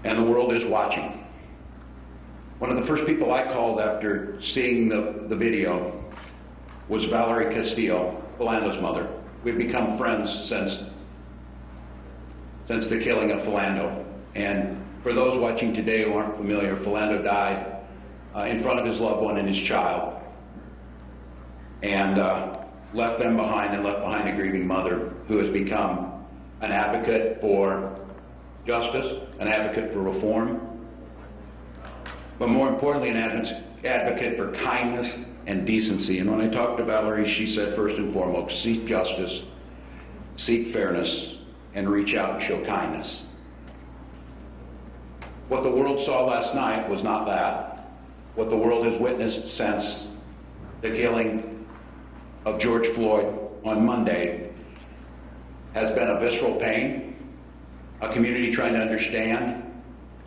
and the world is watching. One of the first people I called after seeing the video was Valerie Castillo, Philando's mother. We've become friends since the killing of Philando. And for those watching today who aren't familiar, Philando died in front of his loved one and his child, and left them behind, and left behind a grieving mother who has become an advocate for justice, an advocate for reform, but more importantly, an advocate for kindness and decency. And when I talked to Valerie, she said, first and foremost, seek justice, seek fairness, and reach out and show kindness. What the world saw last night was not that. What the world has witnessed since the killing of George Floyd on Monday has been a visceral pain, a community trying to understand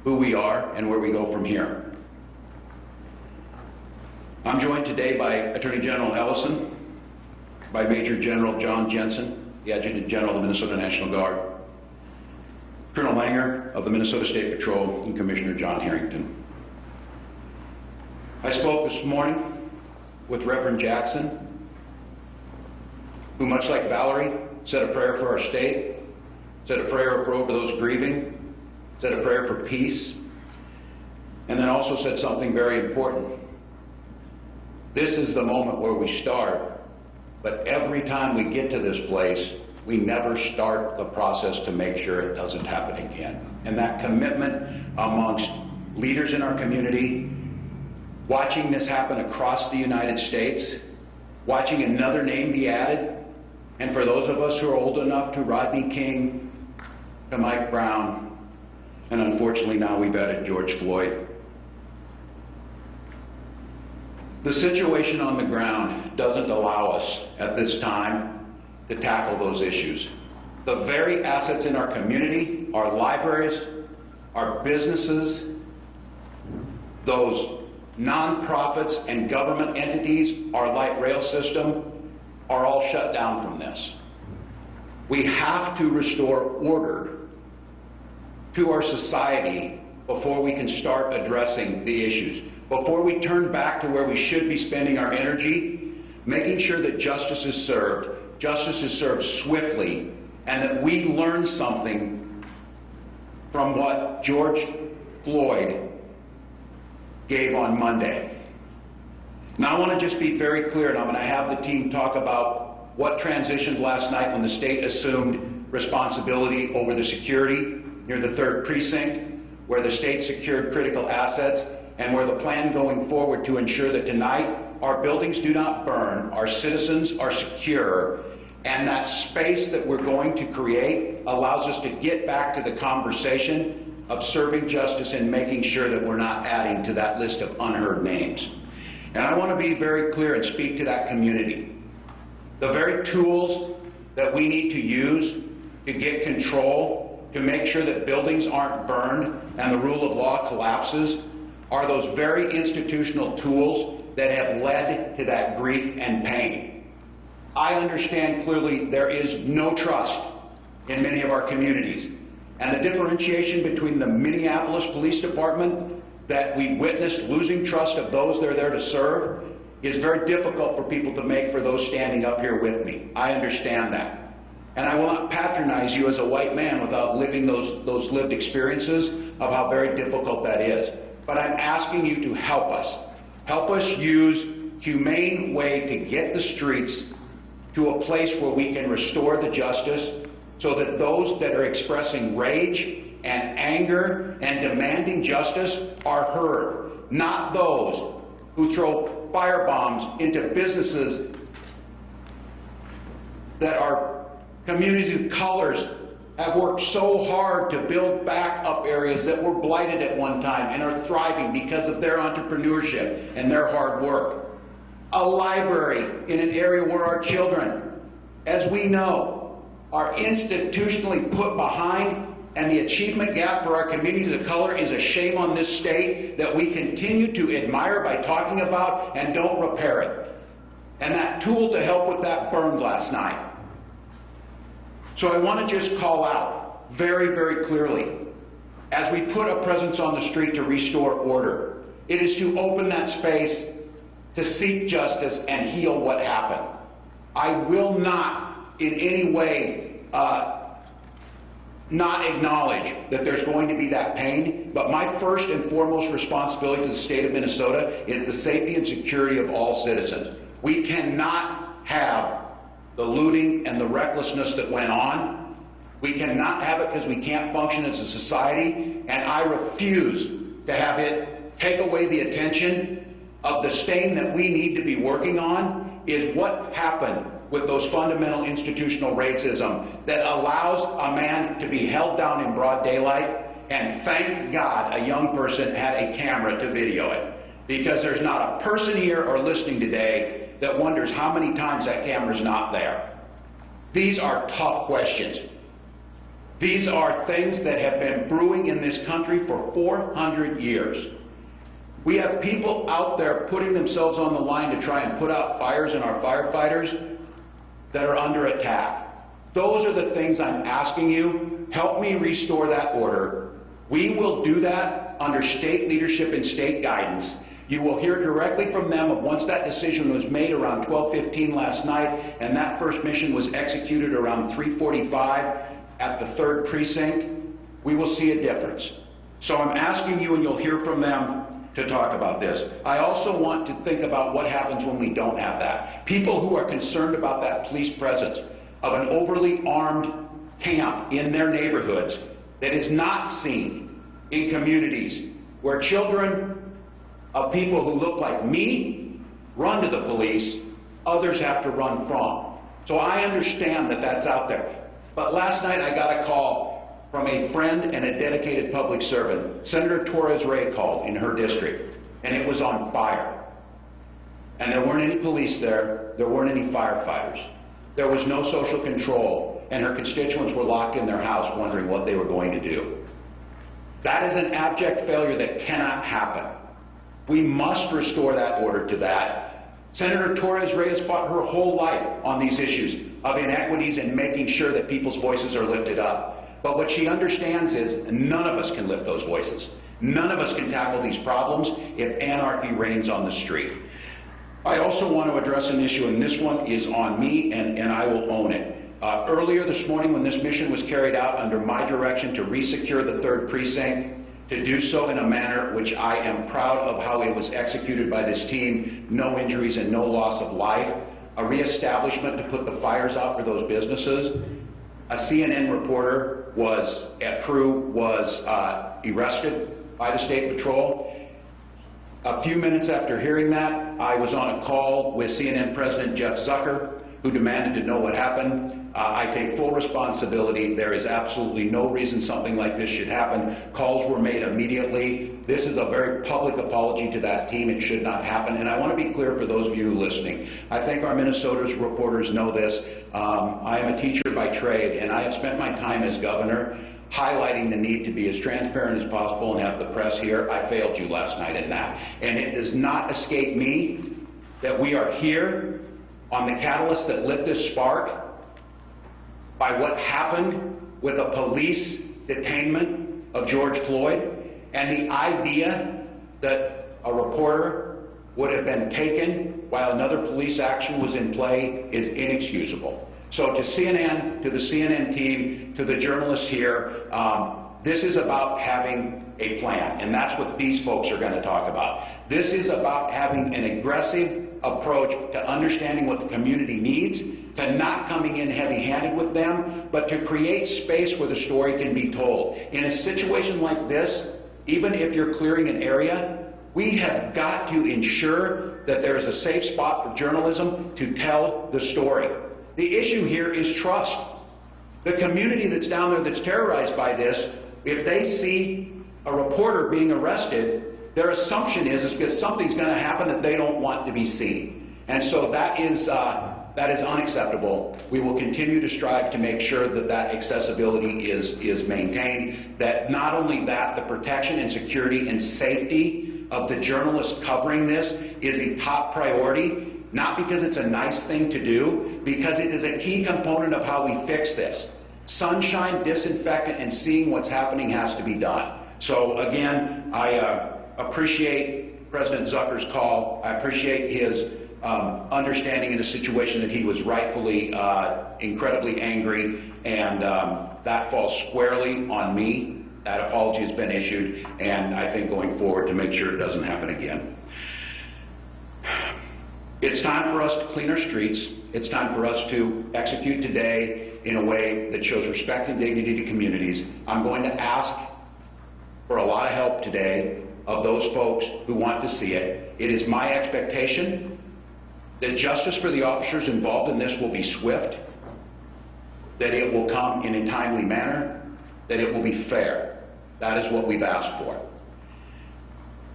who we are and where we go from here. I'm joined today by Attorney General Ellison, by Major General John Jensen, the Adjutant General of the Minnesota National Guard, Colonel Langer of the Minnesota State Patrol, and Commissioner John Harrington. I spoke this morning with Reverend Jackson, who, much like Valerie, said a prayer for our state, said a prayer for over those grieving, said a prayer for peace, and then also said something very important. This is the moment where we start, but every time we get to this place, we never start the process to make sure it doesn't happen again. And that commitment amongst leaders in our community, watching this happen across the United States, watching another name be added, and for those of us who are old enough to Rodney King, to Mike Brown, and unfortunately now we've added George Floyd. The situation on the ground doesn't allow us at this time to tackle those issues. The very assets in our community, our libraries, our businesses, those nonprofits and government entities, our light rail system, are all shut down from this. We have to restore order to our society before we can start addressing the issues. Before we turn back to where we should be spending our energy, making sure that justice is served swiftly, and that we learn something from what George Floyd gave on Monday. Now I want to just be very clear, and I'm going to have the team talk about what transitioned last night when the state assumed responsibility over the security near the 3rd precinct, where the state secured critical assets, and where the plan going forward to ensure that tonight our buildings do not burn, our citizens are secure, and that space that we're going to create allows us to get back to the conversation of serving justice and making sure that we're not adding to that list of unheard names. And I want to be very clear and speak to that community. The very tools that we need to use to get control, to make sure that buildings aren't burned and the rule of law collapses, are those very institutional tools that have led to that grief and pain. I understand clearly there is no trust in many of our communities. And the differentiation between the Minneapolis Police Department that we witnessed losing trust of those they're there to serve is very difficult for people to make for those standing up here with me. I understand that. And I will not patronize you as a white man without living those lived experiences of how very difficult that is. But I'm asking you to help us. Help us use humane way to get the streets to a place where we can restore the justice so that those that are expressing rage and anger and demanding justice are heard, not those who throw firebombs into businesses that our communities of colors have worked so hard to build back up areas that were blighted at one time and are thriving because of their entrepreneurship and their hard work. A library in an area where our children, as we know, are institutionally put behind, and the achievement gap for our communities of color is a shame on this state that we continue to admire by talking about and don't repair it. And that tool to help with that burned last night. So I want to just call out very, very clearly as we put a presence on the street to restore order. It is to open that space to seek justice and heal what happened. I will not in any way not acknowledge that there's going to be that pain, but my first and foremost responsibility to the state of Minnesota is the safety and security of all citizens. We cannot have the looting and the recklessness that went on. We cannot have it because we can't function as a society, and I refuse to have it take away the attention of the stain that we need to be working on is what happened with those fundamental institutional racism that allows a man to be held down in broad daylight, and thank God a young person had a camera to video it. Because there's not a person here or listening today that wonders how many times that camera's not there. These are tough questions. These are things that have been brewing in this country for 400 years. We have people out there putting themselves on the line to try and put out fires in our firefighters that are under attack. Those are the things I'm asking you. Help me restore that order. We will do that under state leadership and state guidance. You will hear directly from them of once that decision was made around 12:15 last night and that first mission was executed around 3:45 at the 3rd precinct, we will see a difference. So I'm asking you, and you'll hear from them, to talk about this. I also want to think about what happens when we don't have that. People who are concerned about that police presence of an overly armed camp in their neighborhoods that is not seen in communities where children of people who look like me run to the police, others have to run from. So I understand that that's out there. But last night I got a call from a friend and a dedicated public servant. Senator Torres Ray called in her district, and it was on fire. And there weren't any police there. There weren't any firefighters. There was no social control, and her constituents were locked in their house wondering what they were going to do. That is an abject failure that cannot happen. We must restore that order to that. Senator Torres Ray has fought her whole life on these issues of inequities and making sure that people's voices are lifted up. But what she understands is none of us can lift those voices. None of us can tackle these problems if anarchy reigns on the street. I also want to address an issue, and this one is on me, and I will own it. Earlier this morning, when this mission was carried out under my direction to resecure the 3rd precinct, to do so in a manner which I am proud of how it was executed by this team, no injuries and no loss of life, a reestablishment to put the fires out for those businesses. A CNN reporter was arrested by the State Patrol. A few minutes after hearing that, I was on a call with CNN President Jeff Zucker, who demanded to know what happened. I take full responsibility. There is absolutely no reason something like this should happen. Calls were made immediately. This is a very public apology to that team. It should not happen. And I want to be clear for those of you listening. I think our Minnesota's reporters know this. I am a teacher by trade, and I have spent my time as governor highlighting the need to be as transparent as possible and have the press here. I failed you last night in that. And it does not escape me that we are here on the catalyst that lit this spark by what happened with a police detainment of George Floyd, and the idea that a reporter would have been taken while another police action was in play is inexcusable. So to CNN, to the CNN team, to the journalists here, this is about having a plan, and that's what these folks are going to talk about. This is about having an aggressive approach to understanding what the community needs, to not coming in heavy-handed with them, but to create space where the story can be told. In a situation like this, even if you're clearing an area, we have got to ensure that there is a safe spot for journalism to tell the story. The issue here is trust. The community that's down there that's terrorized by this, if they see a reporter being arrested, their assumption is because something's going to happen that they don't want to be seen. And so that is unacceptable. We will continue to strive to make sure that that accessibility is maintained, that not only that, the protection and security and safety of the journalists covering this is a top priority, not because it's a nice thing to do, because it is a key component of how we fix this. Sunshine, disinfectant, and seeing what's happening has to be done. So again, I appreciate President Zucker's call. I appreciate his understanding in a situation that he was rightfully incredibly angry, and that falls squarely on me. That apology has been issued, and I think going forward to make sure it doesn't happen again. It's time for us to clean our streets. It's time for us to execute today in a way that shows respect and dignity to communities. I'm going to ask for a lot of help today of those folks who want to see it. It is my expectation that justice for the officers involved in this will be swift, that it will come in a timely manner, that it will be fair. That is what we've asked for.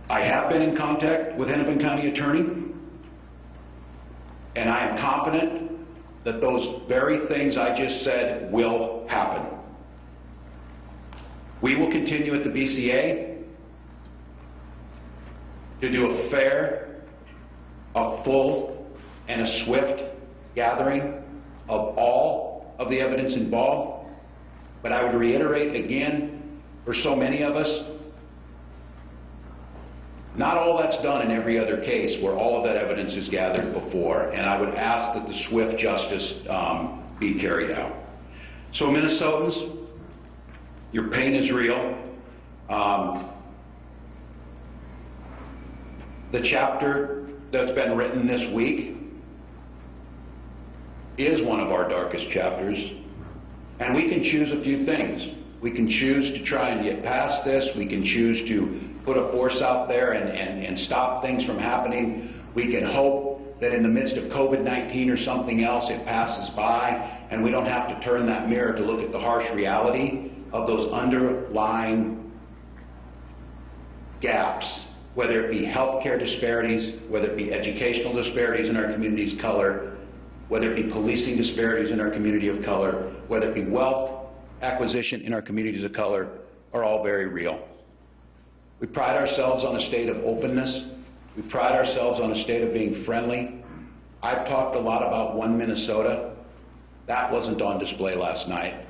I have been in contact with Hennepin County Attorney, and I am confident that those very things I just said will happen. We will continue at the BCA to do a fair, a full, and a swift gathering of all of the evidence involved. But I would reiterate again, for so many of us, not all that's done in every other case where all of that evidence is gathered before, and I would ask that the swift justice be carried out. So Minnesotans, your pain is real. The chapter that's been written this week is one of our darkest chapters, and we can choose a few things. We can choose to try and get past this. We can choose to put a force out there and stop things from happening. We can hope that in the midst of COVID-19 or something else, it passes by and we don't have to turn that mirror to look at the harsh reality of those underlying gaps, whether it be healthcare disparities, whether it be educational disparities in our communities of color, whether it be policing disparities in our community of color, whether it be wealth acquisition in our communities of color, are all very real. We pride ourselves on a state of openness. We pride ourselves on a state of being friendly. I've talked a lot about One Minnesota. That wasn't on display last night.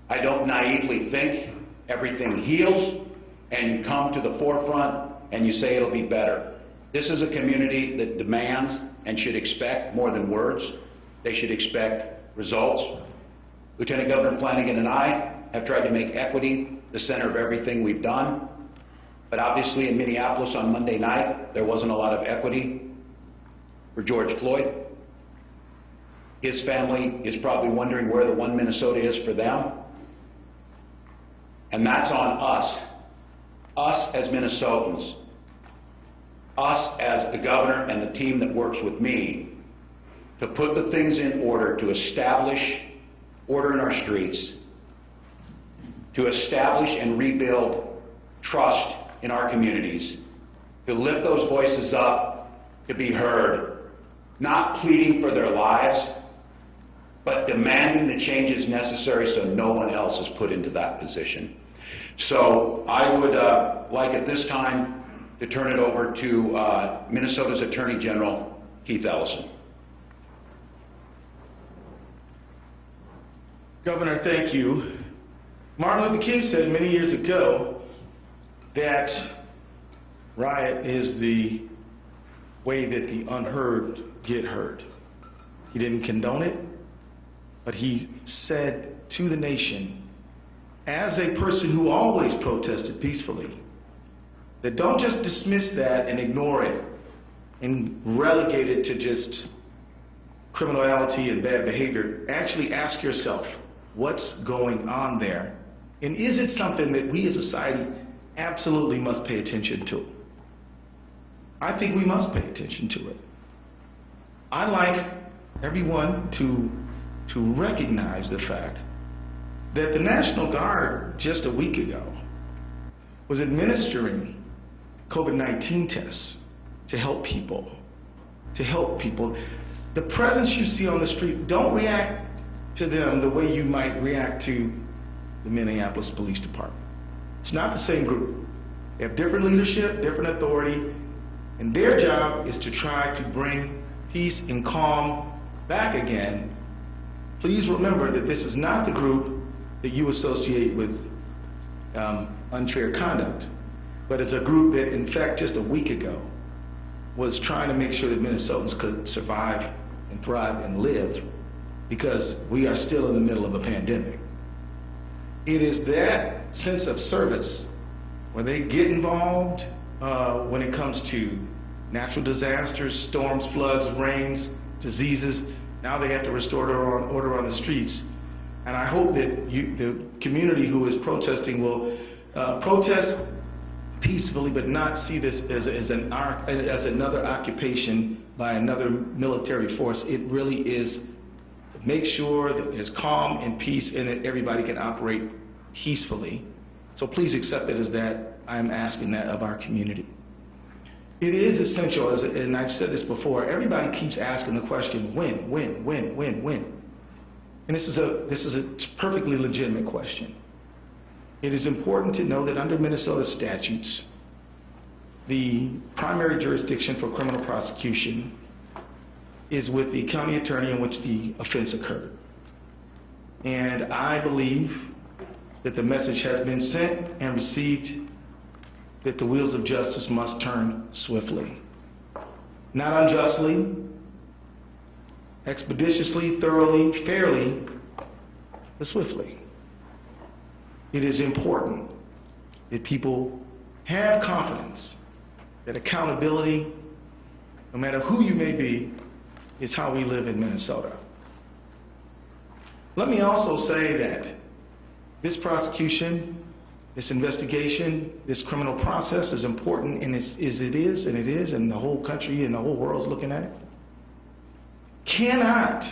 I don't naively think everything heals and you come to the forefront and you say it'll be better. This is a community that demands and should expect more than words. They should expect results. Lieutenant Governor Flanagan and I have tried to make equity the center of everything we've done. But obviously in Minneapolis on Monday night, there wasn't a lot of equity for George Floyd. His family is probably wondering where the One Minnesota is for them. And that's on us as Minnesotans, us as the governor and the team that works with me, to put the things in order to establish order in our streets, to establish and rebuild trust in our communities, to lift those voices up, to be heard, not pleading for their lives, but demanding the changes necessary so no one else is put into that position. So I would like at this time to turn it over to Minnesota's Attorney General, Keith Ellison. Governor, thank you. Martin Luther King said many years ago that riot is the way that the unheard get heard. He didn't condone it, but he said to the nation, as a person who always protested peacefully, that don't just dismiss that and ignore it and relegate it to just criminality and bad behavior. Actually ask yourself, what's going on there? And is it something that we as a society absolutely must pay attention to? I think we must pay attention to it. I'd like everyone to recognize the fact that the National Guard just a week ago was administering COVID-19 tests to help people. The presence you see on the street, don't react to them the way you might react to the Minneapolis Police Department. It's not the same group. They have different leadership, different authority, and their job is to try to bring peace and calm back again. Please remember that this is not the group that you associate with unfair conduct, but it's a group that, in fact, just a week ago was trying to make sure that Minnesotans could survive and thrive and live because we are still in the middle of a pandemic. It is that sense of service where they get involved when it comes to natural disasters, storms, floods, rains, diseases. Now they have to restore order on the streets. And I hope that the community who is protesting will protest peacefully, but not see this as another occupation by another military force. It really is make sure that there's calm and peace and that everybody can operate peacefully. So please accept it as that. I'm asking that of our community. It is essential, and I've said this before, everybody keeps asking the question, when? And this is a perfectly legitimate question. It is important to know that under Minnesota statutes, the primary jurisdiction for criminal prosecution is with the county attorney in which the offense occurred. And I believe that the message has been sent and received that the wheels of justice must turn swiftly. Not unjustly, expeditiously, thoroughly, fairly, but swiftly. It is important that people have confidence that accountability, no matter who you may be, is how we live in Minnesota. Let me also say that this prosecution, this investigation, this criminal process is important, and and the whole country and the whole world is looking at it, cannot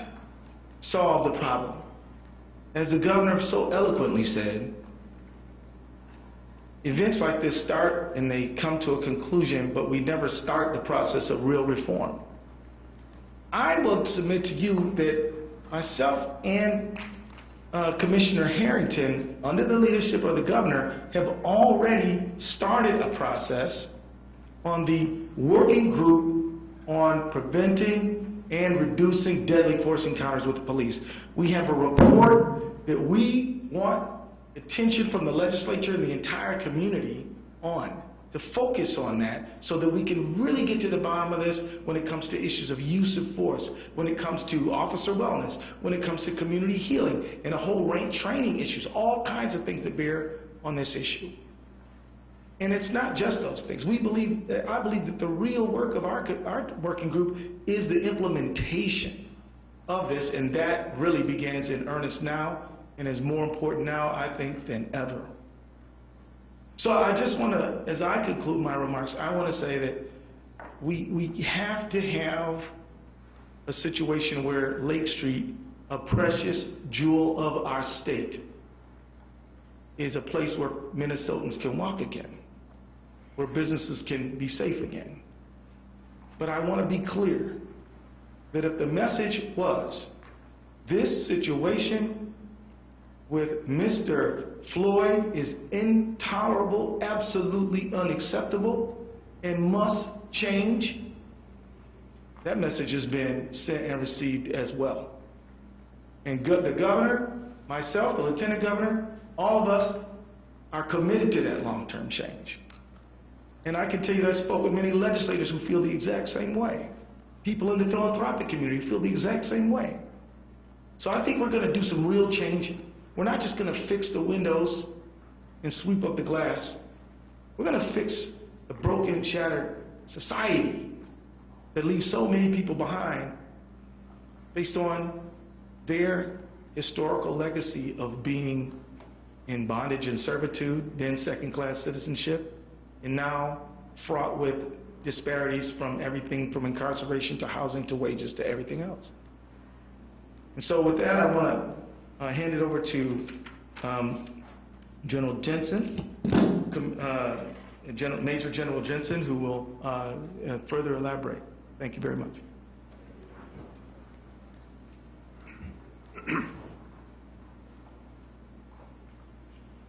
solve the problem. As the governor so eloquently said, events like this start and they come to a conclusion, but we never start the process of real reform. I will submit to you that myself and Commissioner Harrington, under the leadership of the governor, have already started a process on the working group on preventing and reducing deadly force encounters with the police. We have a report that we want attention from the legislature and the entire community on, to focus on that so that we can really get to the bottom of this when it comes to issues of use of force, when it comes to officer wellness, when it comes to community healing, and a whole range of training issues, all kinds of things that bear on this issue. And it's not just those things. I believe that the real work of our working group is the implementation of this, and that really begins in earnest now, and is more important now, I think, than ever. So I just want to, as I conclude my remarks, I want to say that we have to have a situation where Lake Street, a precious jewel of our state, is a place where Minnesotans can walk again, where businesses can be safe again. But I want to be clear that if the message was, this situation with Mr. Floyd is intolerable, absolutely unacceptable, and must change, that message has been sent and received as well. And the governor, myself, the lieutenant governor, all of us are committed to that long-term change. And I can tell you that I spoke with many legislators who feel the exact same way. People in the philanthropic community feel the exact same way. So I think we're going to do some real changing. We're not just going to fix the windows and sweep up the glass. We're going to fix the broken, shattered society that leaves so many people behind based on their historical legacy of being in bondage and servitude, then second-class citizenship, and now fraught with disparities from everything from incarceration to housing to wages to everything else. And so with that, I want to hand it over to General Jensen, Major General Jensen, who will further elaborate. Thank you very much.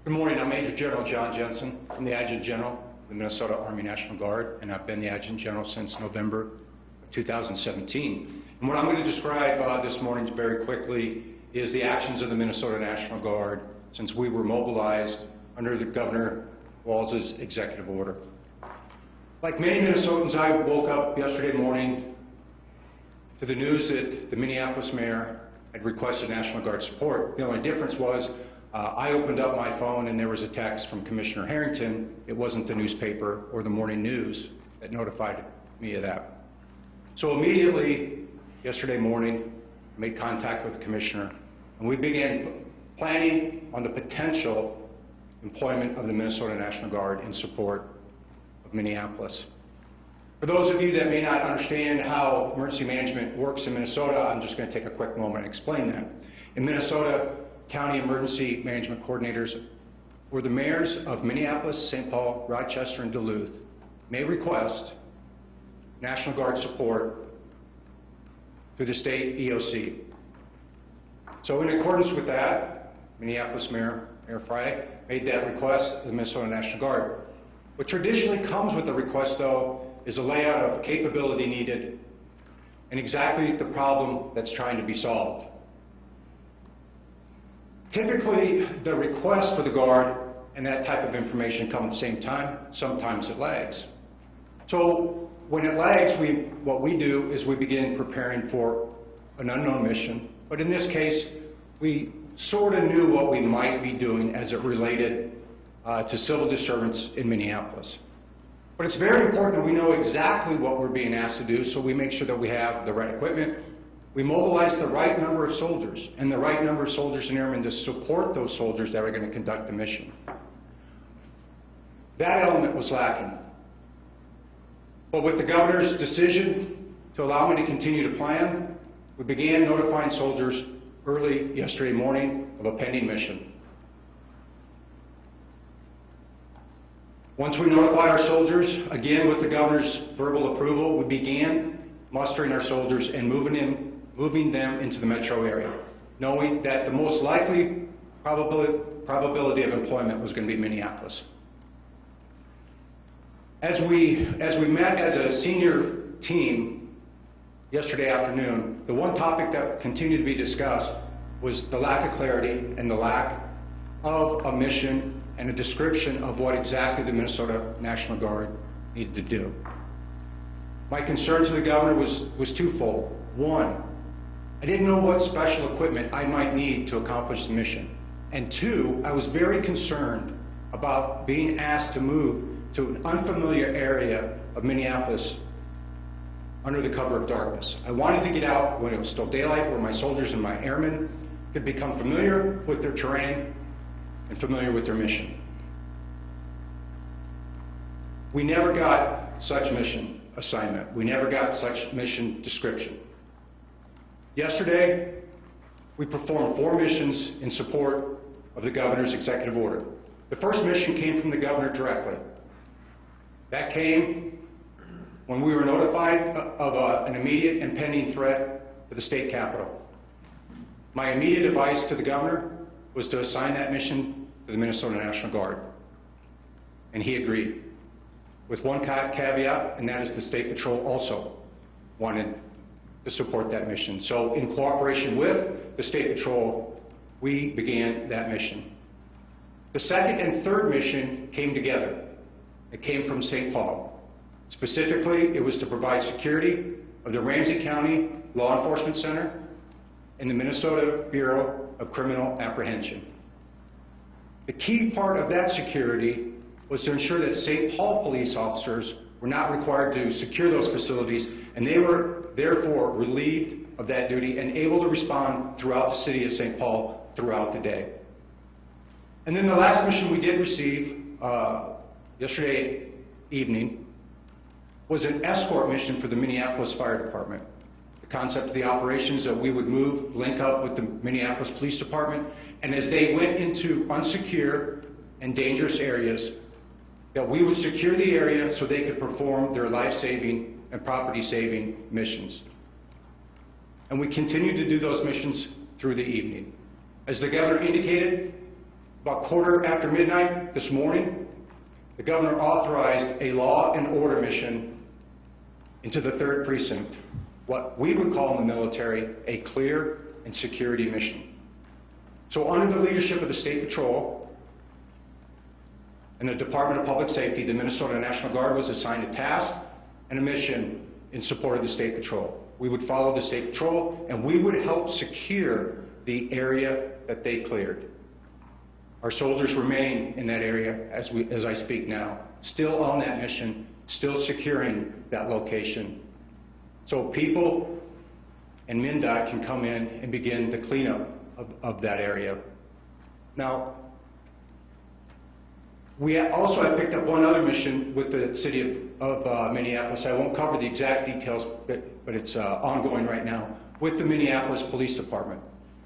Good morning. I'm Major General John Jensen. I'm the Adjutant General of the Minnesota Army National Guard, and I've been the Adjutant General since November of 2017. And what I'm going to describe this morning very quickly is the actions of the Minnesota National Guard since we were mobilized under the Governor Walz's executive order. Like many Minnesotans, I woke up yesterday morning to the news that the Minneapolis mayor had requested National Guard support. The only difference was I opened up my phone and there was a text from Commissioner Harrington. It wasn't the newspaper or the morning news that notified me of that. So immediately, yesterday morning, I made contact with the commissioner, and we began planning on the potential employment of the Minnesota National Guard in support of Minneapolis. For those of you that may not understand how emergency management works in Minnesota, I'm just going to take a quick moment and explain that. In Minnesota, county emergency management coordinators, or the mayors of Minneapolis, St. Paul, Rochester, and Duluth, may request National Guard support through the state EOC. So in accordance with that, Minneapolis Mayor Frey made that request to the Minnesota National Guard. What traditionally comes with the request, though, is a layout of capability needed and exactly the problem that's trying to be solved. Typically, the request for the Guard and that type of information come at the same time. Sometimes it lags. So when it lags, what we do is we begin preparing for an unknown mission. But in this case, we sort of knew what we might be doing as it related to civil disturbance in Minneapolis. But it's very important that we know exactly what we're being asked to do, so we make sure that we have the right equipment. We mobilize the right number of soldiers and the right number of soldiers and airmen to support those soldiers that are going to conduct the mission. That element was lacking. But with the governor's decision to allow me to continue to plan, we began notifying soldiers early yesterday morning of a pending mission. Once we notified our soldiers, again with the governor's verbal approval, we began mustering our soldiers and moving them into the metro area, knowing that the most likely probability of employment was going to be Minneapolis. As we met as a senior team yesterday afternoon, the one topic that continued to be discussed was the lack of clarity and the lack of a mission and a description of what exactly the Minnesota National Guard needed to do. My concern to the governor was twofold. One, I didn't know what special equipment I might need to accomplish the mission. And two, I was very concerned about being asked to move to an unfamiliar area of Minneapolis under the cover of darkness. I wanted to get out when it was still daylight, where my soldiers and my airmen could become familiar with their terrain and familiar with their mission. We never got such mission assignment. We never got such mission description. Yesterday, we performed 4 missions in support of the governor's executive order. The first mission came from the governor directly. That came when we were notified of an immediate and pending threat to the state capitol. My immediate advice to the governor was to assign that mission to the Minnesota National Guard. And he agreed, with one caveat, and that is the State Patrol also wanted to support that mission. So in cooperation with the State Patrol, we began that mission. The second and third mission came together. It came from St. Paul. Specifically, it was to provide security of the Ramsey County Law Enforcement Center and the Minnesota Bureau of Criminal Apprehension. The key part of that security was to ensure that St. Paul police officers were not required to secure those facilities, and they were therefore relieved of that duty and able to respond throughout the city of St. Paul throughout the day. And then the last mission we did receive yesterday evening was an escort mission for the Minneapolis Fire Department. The concept of the operations that we would link up with the Minneapolis Police Department, and as they went into unsecure and dangerous areas, that we would secure the area so they could perform their life-saving and property-saving missions. And we continued to do those missions through the evening. As the governor indicated, about midnight this morning, the governor authorized a law and order mission into the 3rd Precinct, what we would call in the military a clear and security mission. So under the leadership of the State Patrol, And the Department of Public Safety, the Minnesota National Guard, was assigned a task and a mission in support of the State Patrol. We would follow the State Patrol, and we would help secure the area that they cleared. Our soldiers remain in that area as I speak now, still on that mission, still securing that location. So people and MnDOT can come in and begin the cleanup of that area. Now, we also have picked up one other mission with the city of Minneapolis. I won't cover the exact details, but it's ongoing right now with the Minneapolis Police Department.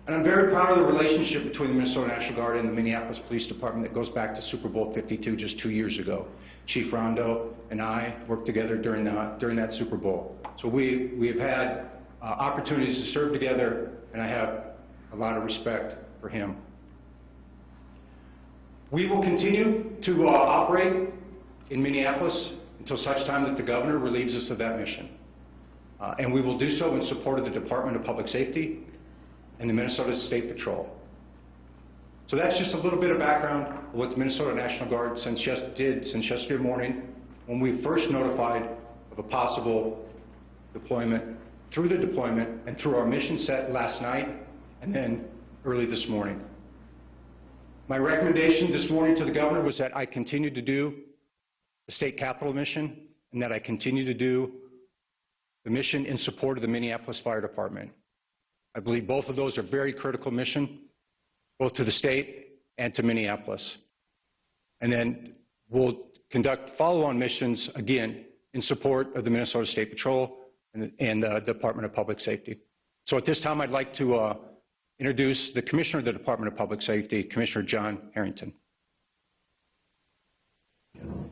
And I'm very proud of the relationship between the Minnesota National Guard and the Minneapolis Police Department that goes back to Super Bowl 52 just 2 years ago. Chief Rondo and I worked together during that Super Bowl. So we have had opportunities to serve together, and I have a lot of respect for him. We will continue to operate in Minneapolis until such time that the governor relieves us of that mission. And we will do so in support of the Department of Public Safety and the Minnesota State Patrol. So that's just a little bit of background of what the Minnesota National Guard did since yesterday morning when we first notified of a possible deployment, through the deployment and through our mission set last night and then early this morning. My recommendation this morning to the governor was that I continue to do the state capitol mission and that I continue to do the mission in support of the Minneapolis Fire Department. I believe both of those are very critical mission, both to the state and to Minneapolis. And then we'll conduct follow-on missions, again, in support of the Minnesota State Patrol and the Department of Public Safety. So at this time, I'd like to introduce the Commissioner of the Department of Public Safety, Commissioner John Harrington. Good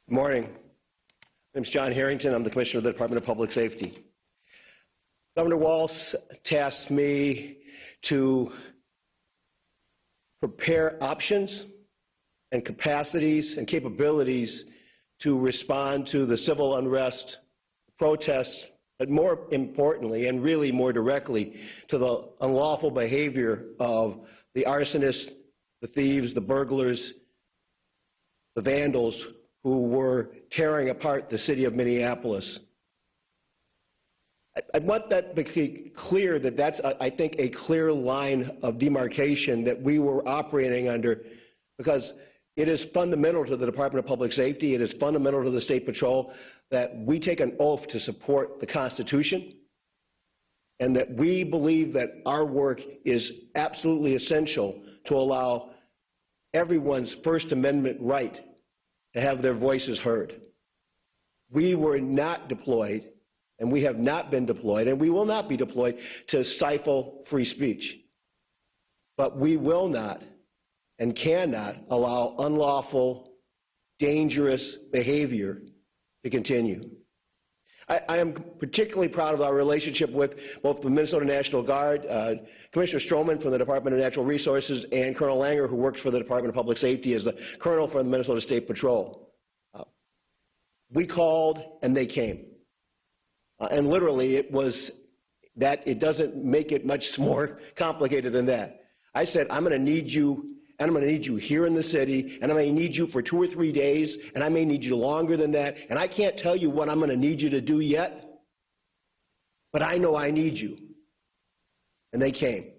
morning. My name is John Harrington. I'm the Commissioner of the Department of Public Safety. Governor Walz tasked me to prepare options and capacities and capabilities to respond to the civil unrest, protests, but more importantly and really more directly to the unlawful behavior of the arsonists, the thieves, the burglars, the vandals who were tearing apart the city of Minneapolis. I want that to be clear that that's, I think, a clear line of demarcation that we were operating under, because it is fundamental to the Department of Public Safety, it is fundamental to the State Patrol that we take an oath to support the Constitution, and that we believe that our work is absolutely essential to allow everyone's First Amendment right to have their voices heard. We were not deployed, and we have not been deployed, and we will not be deployed to stifle free speech. But we will not and cannot allow unlawful, dangerous behavior to continue. I am particularly proud of our relationship with both the Minnesota National Guard, Commissioner Stroman from the Department of Natural Resources, and Colonel Langer, who works for the Department of Public Safety as the Colonel for the Minnesota State Patrol. We called and they came. And literally it was that, it doesn't make it much more complicated than that. I said, I'm going to need you, and I'm going to need you here in the city, and I may need you for 2 or 3 days, and I may need you longer than that, and I can't tell you what I'm going to need you to do yet, but I know I need you. And they came.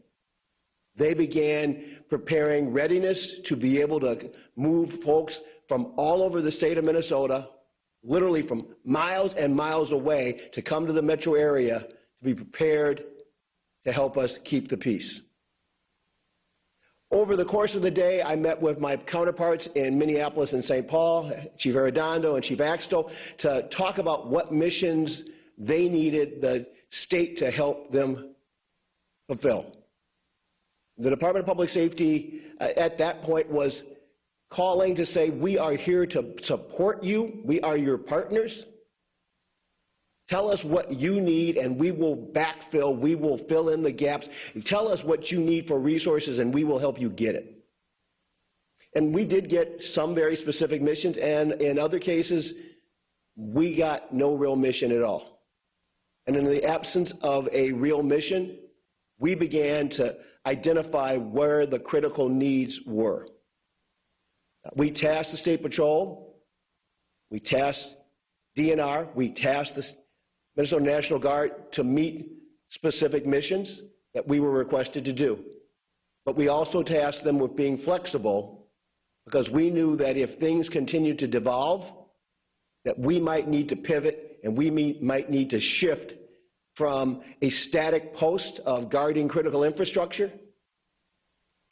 They began preparing readiness to be able to move folks from all over the state of Minnesota, literally from miles and miles away, to come to the metro area to be prepared to help us keep the peace. Over the course of the day, I met with my counterparts in Minneapolis and St. Paul, Chief Arredondo and Chief Axtell, to talk about what missions they needed the state to help them fulfill. The Department of Public Safety at that point was calling to say, we are here to support you, we are your partners. Tell us what you need and we will backfill, we will fill in the gaps. Tell us what you need for resources and we will help you get it. And we did get some very specific missions, and in other cases, we got no real mission at all. And in the absence of a real mission, we began to identify where the critical needs were. We tasked the State Patrol, we tasked DNR, we tasked the Minnesota National Guard to meet specific missions that we were requested to do. But we also tasked them with being flexible because we knew that if things continued to devolve, that we might need to pivot and we might need to shift from a static post of guarding critical infrastructure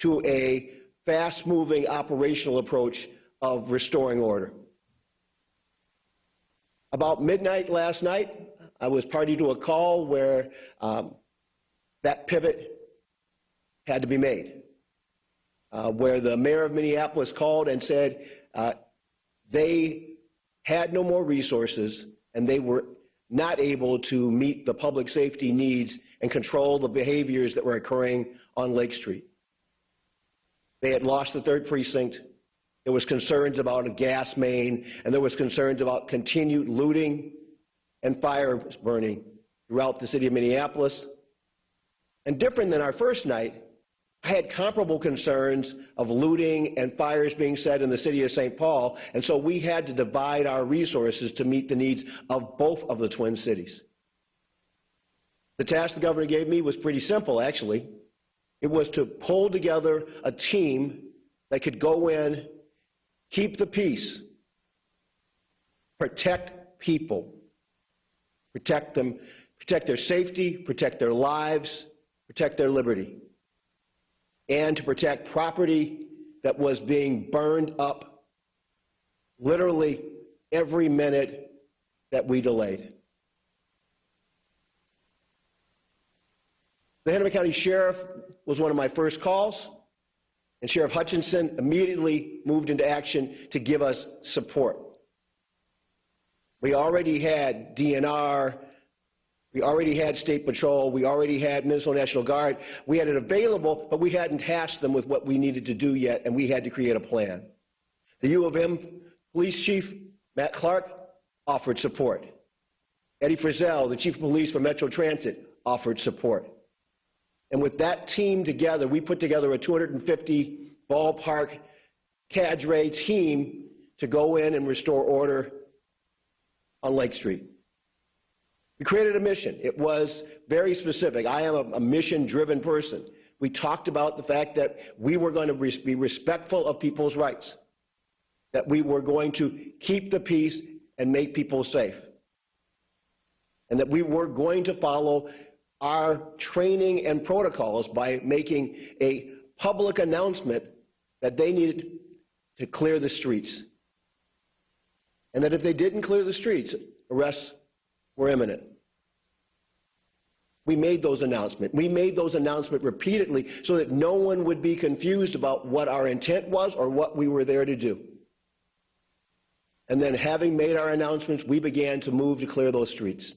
to a fast-moving operational approach of restoring order. About midnight last night, I was party to a call where that pivot had to be made, where the mayor of Minneapolis called and said they had no more resources and they were not able to meet the public safety needs and control the behaviors that were occurring on Lake Street. They had lost the 3rd Precinct. There was concerns about a gas main, and there was concerns about continued looting and fires burning throughout the city of Minneapolis. And different than our first night, I had comparable concerns of looting and fires being set in the city of St. Paul, and so we had to divide our resources to meet the needs of both of the Twin Cities. The task the governor gave me was pretty simple, actually. It was to pull together a team that could go in, keep the peace, protect people, protect them, protect their safety, protect their lives, protect their liberty, and to protect property that was being burned up literally every minute that we delayed. The Hennepin County Sheriff was one of my first calls, and Sheriff Hutchinson immediately moved into action to give us support. We already had DNR, we already had State Patrol, we already had Minnesota National Guard. We had it available, but we hadn't tasked them with what we needed to do yet, and we had to create a plan. The U of M Police Chief, Matt Clark, offered support. Eddie Frizzell, the Chief of Police for Metro Transit, offered support. And with that team together, we put together a 250 ballpark cadre team to go in and restore order on Lake Street. We created a mission. It was very specific. I am a mission-driven person. We talked about the fact that we were going to be respectful of people's rights, that we were going to keep the peace and make people safe, and that we were going to follow our training and protocols by making a public announcement that they needed to clear the streets, and that if they didn't clear the streets, arrests were imminent. We made those announcements. We made those announcements repeatedly so that no one would be confused about what our intent was or what we were there to do. And then, having made our announcements, we began to move to clear those streets.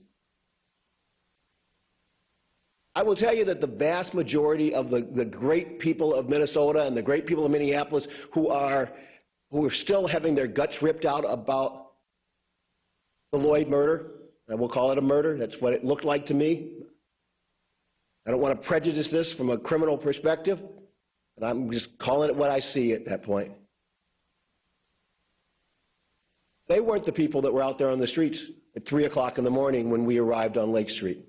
I will tell you that the vast majority of the great people of Minnesota and the great people of Minneapolis who are still having their guts ripped out about the Lloyd murder, and we'll call it a murder, that's what it looked like to me. I don't want to prejudice this from a criminal perspective, but I'm just calling it what I see at that point. They weren't the people that were out there on the streets at 3 o'clock in the morning when we arrived on Lake Street.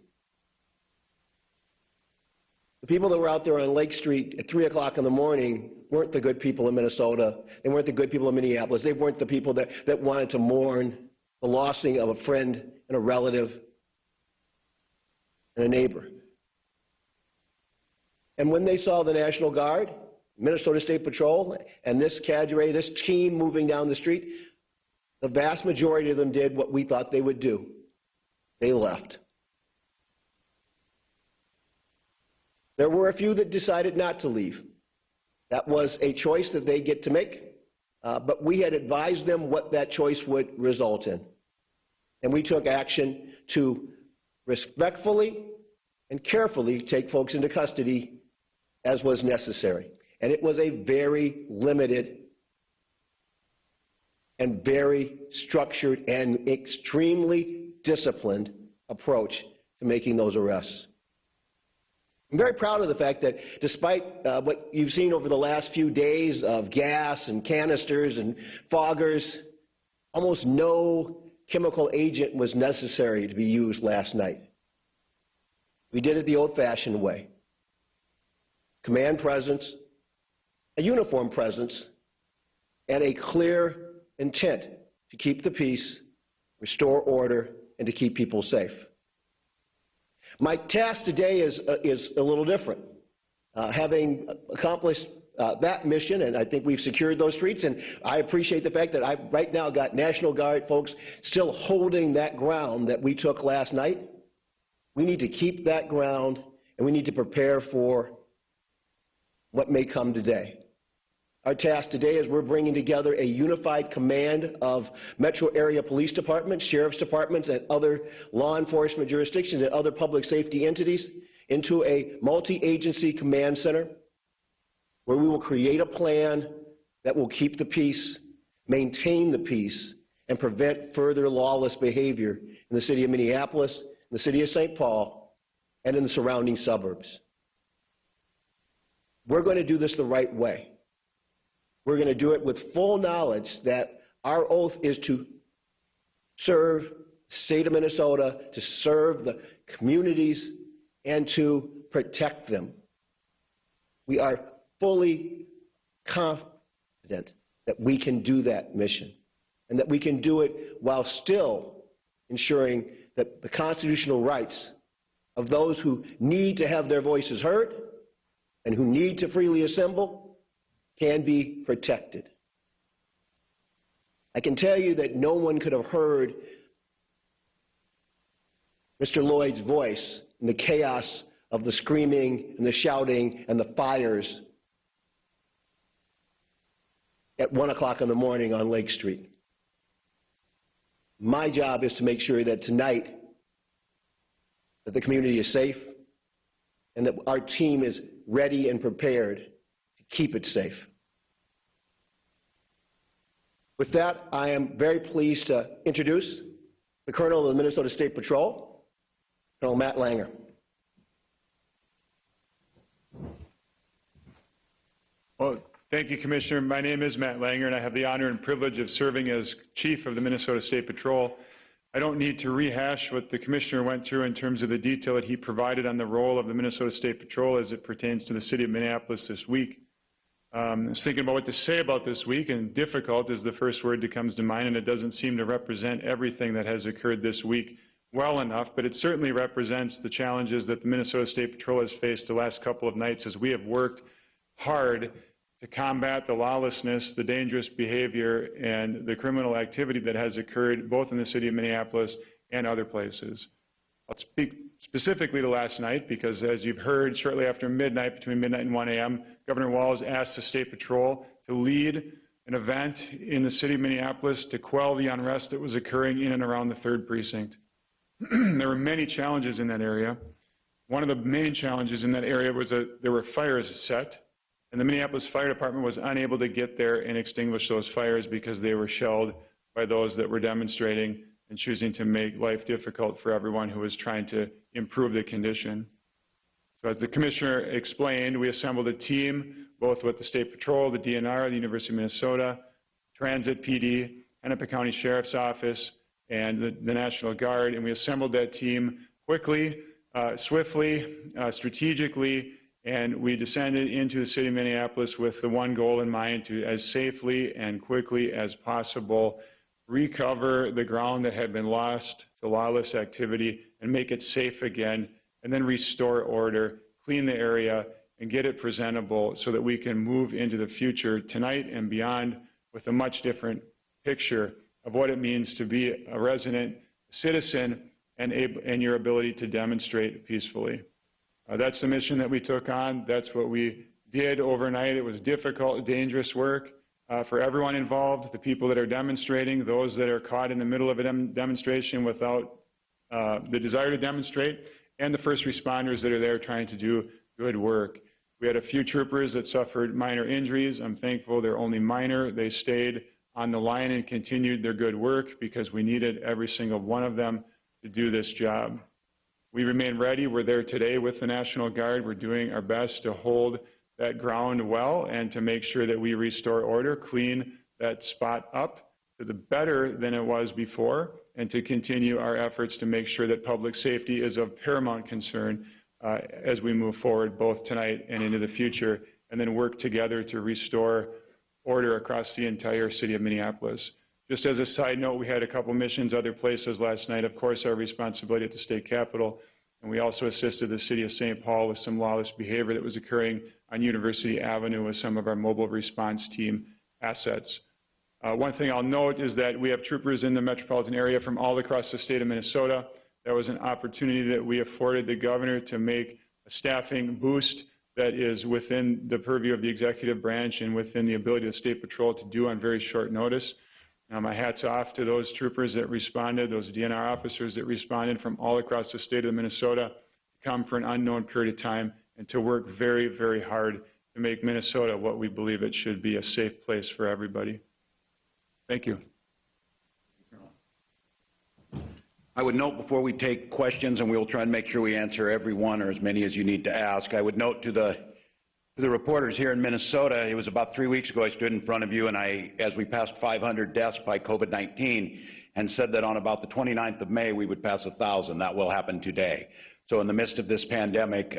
The people that were out there on Lake Street at 3 o'clock in the morning weren't the good people of Minnesota. They weren't the good people of Minneapolis. They weren't the people that wanted to mourn the lossing of a friend and a relative and a neighbor. And when they saw the National Guard, Minnesota State Patrol, and this cadre, this team moving down the street, the vast majority of them did what we thought they would do. They left. There were a few that decided not to leave. That was a choice that they get to make, but we had advised them what that choice would result in. And we took action to respectfully and carefully take folks into custody as was necessary. And it was a very limited and very structured and extremely disciplined approach to making those arrests. I'm very proud of the fact that despite what you've seen over the last few days of gas and canisters and foggers, almost no chemical agent was necessary to be used last night. We did it the old-fashioned way. Command presence, a uniform presence, and a clear intent to keep the peace, restore order, and to keep people safe. My task today is a little different. Having accomplished that mission, and I think we've secured those streets, and I appreciate the fact that I've right now got National Guard folks still holding that ground that we took last night. We need to keep that ground, and we need to prepare for what may come today. Our task today is we're bringing together a unified command of metro area police departments, sheriff's departments, and other law enforcement jurisdictions and other public safety entities into a multi-agency command center where we will create a plan that will keep the peace, maintain the peace, and prevent further lawless behavior in the city of Minneapolis, in the city of St. Paul, and in the surrounding suburbs. We're going to do this the right way. We're going to do it with full knowledge that our oath is to serve the state of Minnesota, to serve the communities, and to protect them. We are fully confident that we can do that mission, and that we can do it while still ensuring that the constitutional rights of those who need to have their voices heard and who need to freely assemble can be protected. I can tell you that no one could have heard Mr. Lloyd's voice in the chaos of the screaming and the shouting and the fires at 1 o'clock in the morning on Lake Street. My job is to make sure that tonight that the community is safe and that our team is ready and prepared to keep it safe. With that, I am very pleased to introduce the Colonel of the Minnesota State Patrol, Colonel Matt Langer. Well, thank you, Commissioner. My name is Matt Langer, and I have the honor and privilege of serving as Chief of the Minnesota State Patrol. I don't need to rehash what the Commissioner went through in terms of the detail that he provided on the role of the Minnesota State Patrol as it pertains to the city of Minneapolis this week. I was thinking about what to say about this week, and difficult is the first word that comes to mind, and it doesn't seem to represent everything that has occurred this week well enough, but it certainly represents the challenges that the Minnesota State Patrol has faced the last couple of nights as we have worked hard to combat the lawlessness, the dangerous behavior, and the criminal activity that has occurred both in the city of Minneapolis and other places. I'll speak specifically to last night because, as you've heard, shortly after midnight, between midnight and 1 a.m., Governor Walz asked the State Patrol to lead an event in the city of Minneapolis to quell the unrest that was occurring in and around the 3rd Precinct. There were many challenges in that area. One of the main challenges in that area was that there were fires set, and the Minneapolis Fire Department was unable to get there and extinguish those fires because they were shelled by those that were demonstrating and choosing to make life difficult for everyone who was trying to improve the condition. So as the Commissioner explained, we assembled a team, both with the State Patrol, the DNR, the University of Minnesota, Transit PD, Hennepin County Sheriff's Office, and the National Guard, and we assembled that team quickly, swiftly, strategically, and we descended into the city of Minneapolis with the one goal in mind: to, as safely and quickly as possible, recover the ground that had been lost to lawless activity and make it safe again, and then restore order, clean the area, and get it presentable so that we can move into the future tonight and beyond with a much different picture of what it means to be a resident citizen and your ability to demonstrate peacefully. That's the mission that we took on. That's what we did overnight. It was difficult, dangerous work for everyone involved, the people that are demonstrating, those that are caught in the middle of a demonstration without the desire to demonstrate, and the first responders that are there trying to do good work. We had a few troopers that suffered minor injuries. I'm thankful they're only minor. They stayed on the line and continued their good work because we needed every single one of them to do this job. We remain ready. We're there today with the National Guard. We're doing our best to hold that ground well and to make sure that we restore order, clean that spot up to the better than it was before, and to continue our efforts to make sure that public safety is of paramount concern as we move forward both tonight and into the future, and then work together to restore order across the entire city of Minneapolis. Just as a side note, we had a couple missions other places last night. Of course, our responsibility at the state capitol, and we also assisted the city of St. Paul with some lawless behavior that was occurring on University Avenue with some of our mobile response team assets. One thing I'll note is that we have troopers in the metropolitan area from all across the state of Minnesota. That was an opportunity that we afforded the governor to make a staffing boost that is within the purview of the executive branch and within the ability of the State Patrol to do on very short notice. My hat's off to those troopers that responded, those DNR officers that responded from all across the state of Minnesota to come for an unknown period of time and to work very, very hard to make Minnesota what we believe it should be, a safe place for everybody. Thank you. I would note before we take questions, and we'll try and make sure we answer every one or as many as you need to ask, I would note to the reporters here in Minnesota, it was about 3 weeks ago I stood in front of you and as we passed 500 deaths by COVID-19, and said that on about the 29th of May we would pass 1,000. That will happen today. So in the midst of this pandemic,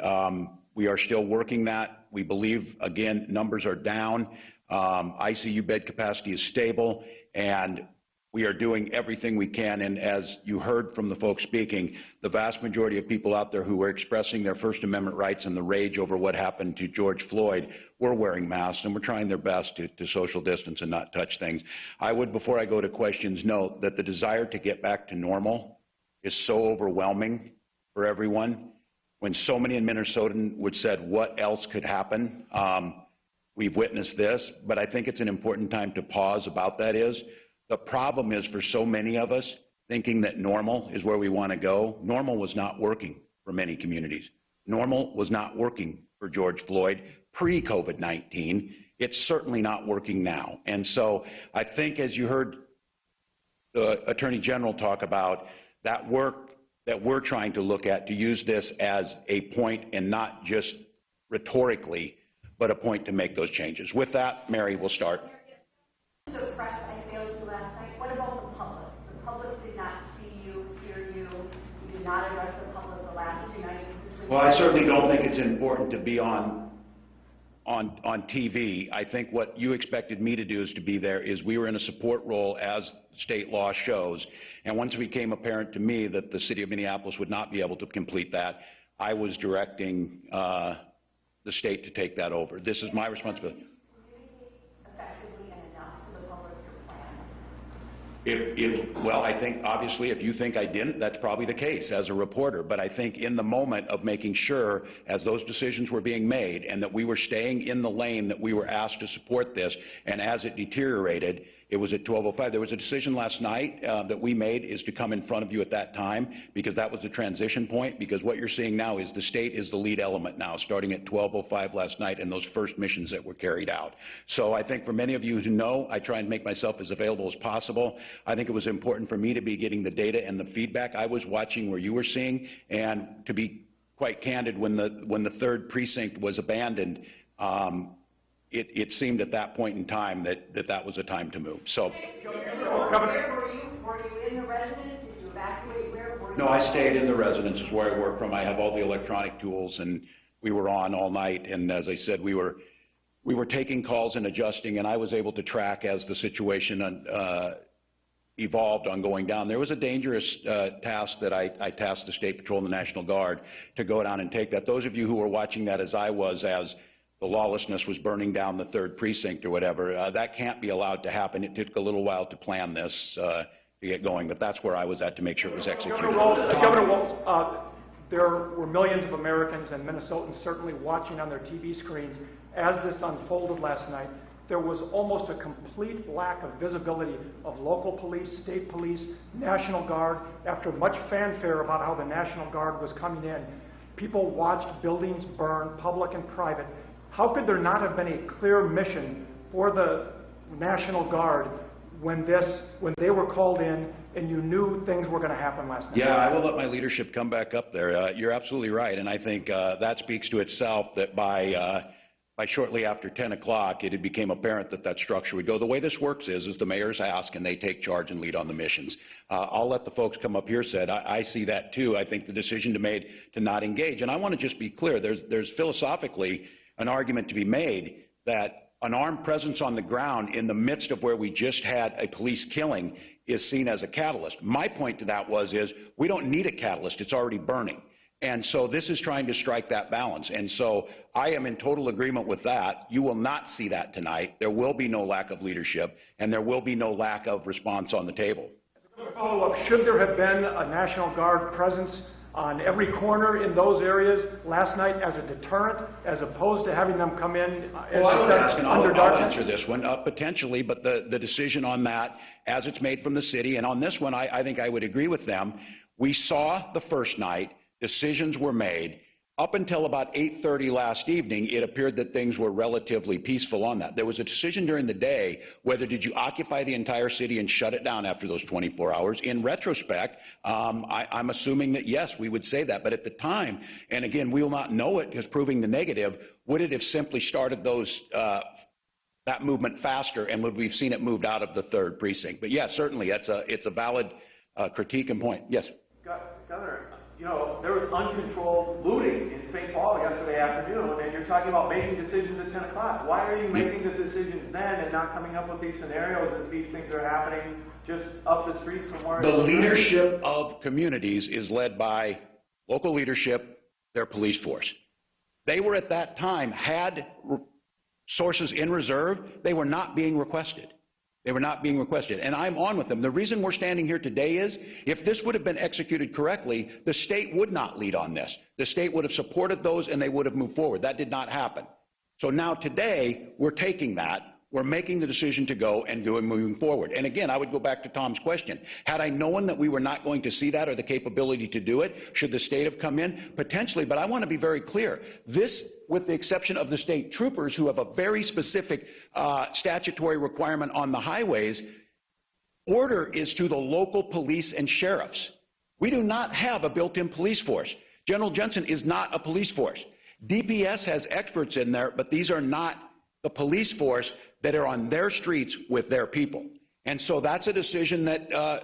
we are still working that. We believe, again, numbers are down. ICU bed capacity is stable, and we are doing everything we can, and as you heard from the folks speaking, the vast majority of people out there who were expressing their First Amendment rights and the rage over what happened to George Floyd were wearing masks, and we're trying their best to social distance and not touch things. I would, before I go to questions, note that the desire to get back to normal is so overwhelming for everyone. When so many in Minnesota would said, what else could happen? We've witnessed this, but I think it's an important time to pause about that is, the problem is for so many of us thinking that normal is where we want to go. Normal was not working for many communities. Normal was not working for George Floyd pre-COVID-19. It's certainly not working now. And so I think, as you heard the Attorney General talk about, that work that we're trying to look at to use this as a point and not just rhetorically, but a point to make those changes. With that, Mary, we'll start. What about the public? The public did not see you, hear you. You did not address the public the last 2 nights. Well, I certainly don't think it's important to be on TV. I think what you expected me to do is to be there is we were in a support role as state law shows. And once it became apparent to me that the city of Minneapolis would not be able to complete that, I was directing the state to take that over. This is my responsibility. Well, I think obviously if you think I didn't, that's probably the case as a reporter. But I think in the moment of making sure, as those decisions were being made, and that we were staying in the lane that we were asked to support this, and as it deteriorated, it was at 12:05. There was a decision last night that we made is to come in front of you at that time, because that was the transition point, because what you're seeing now is the state is the lead element now, starting at 12:05 last night and those first missions that were carried out. So I think for many of you who know, I try and make myself as available as possible. I think it was important for me to be getting the data and the feedback. I was watching where you were seeing, and to be quite candid, when the 3rd precinct was abandoned, it seemed at that point in time that was a time to move. So, Were you in the residence? Did you evacuate? Where were you? No, I stayed in the residence, is where I work from. I have all the electronic tools, and we were on all night. And as I said, we were taking calls and adjusting, and I was able to track as the situation evolved on going down. There was a dangerous task that I tasked the State Patrol and the National Guard to go down and take that. Those of you who were watching that as I was, as the lawlessness was burning down the 3rd precinct or whatever, that can't be allowed to happen. It took a little while to plan this to get going, but that's where I was at to make sure it was executed. Governor Walz, there were millions of Americans and Minnesotans certainly watching on their TV screens as this unfolded last night. There was almost a complete lack of visibility of local police, state police, National Guard. After much fanfare about how the National Guard was coming in, people watched buildings burn, public and private. How could there not have been a clear mission for the National Guard when they were called in and you knew things were going to happen last night? Yeah, I will let my leadership come back up there. You're absolutely right, and I think that speaks to itself that by shortly after 10 o'clock, it became apparent that that structure would go. The way this works is the mayors ask and they take charge and lead on the missions. I'll let the folks come up here said, I see that too. I think the decision made to not engage. And I want to just be clear, there's philosophically an argument to be made that an armed presence on the ground in the midst of where we just had a police killing is seen as a catalyst. My point to that is we don't need a catalyst, it's already burning. And so this is trying to strike that balance. And so I am in total agreement with that. You will not see that tonight. There will be no lack of leadership, and there will be no lack of response on the table. Follow-up, should there have been a National Guard presence on every corner in those areas last night as a deterrent, as opposed to having them come in well, I would ask, and I'll answer this one, potentially, but the decision on that, as it's made from the city, and on this one, I think I would agree with them. We saw the first night, decisions were made. Up until about 8:30 last evening, it appeared that things were relatively peaceful on that. There was a decision during the day whether did you occupy the entire city and shut it down after those 24 hours. In retrospect, I'm assuming that yes, we would say that. But at the time, and again, we will not know it because proving the negative, would it have simply started that movement faster, and would we have seen it moved out of the 3rd precinct? But yes, certainly, it's a valid critique and point. Yes. Governor, you know, there was uncontrolled looting in St. Paul yesterday afternoon, and you're talking about making decisions at 10 o'clock. Why are you making the decisions then and not coming up with these scenarios as these things are happening just up the street from where the leadership of communities is led by local leadership, their police force. They were at that time, had sources in reserve, they were not being requested. They were not being requested, and I'm on with them. The reason we're standing here today is, if this would have been executed correctly, the state would not lead on this. The state would have supported those, and they would have moved forward. That did not happen. So now today, we're taking that. We're making the decision to go and moving forward. And again, I would go back to Tom's question. Had I known that we were not going to see that or the capability to do it, should the state have come in? Potentially, but I want to be very clear. This, with the exception of the state troopers who have a very specific statutory requirement on the highways, order is to the local police and sheriffs. We do not have a built-in police force. General Jensen is not a police force. DPS has experts in there, but these are not the police force that are on their streets with their people. And so that's a decision that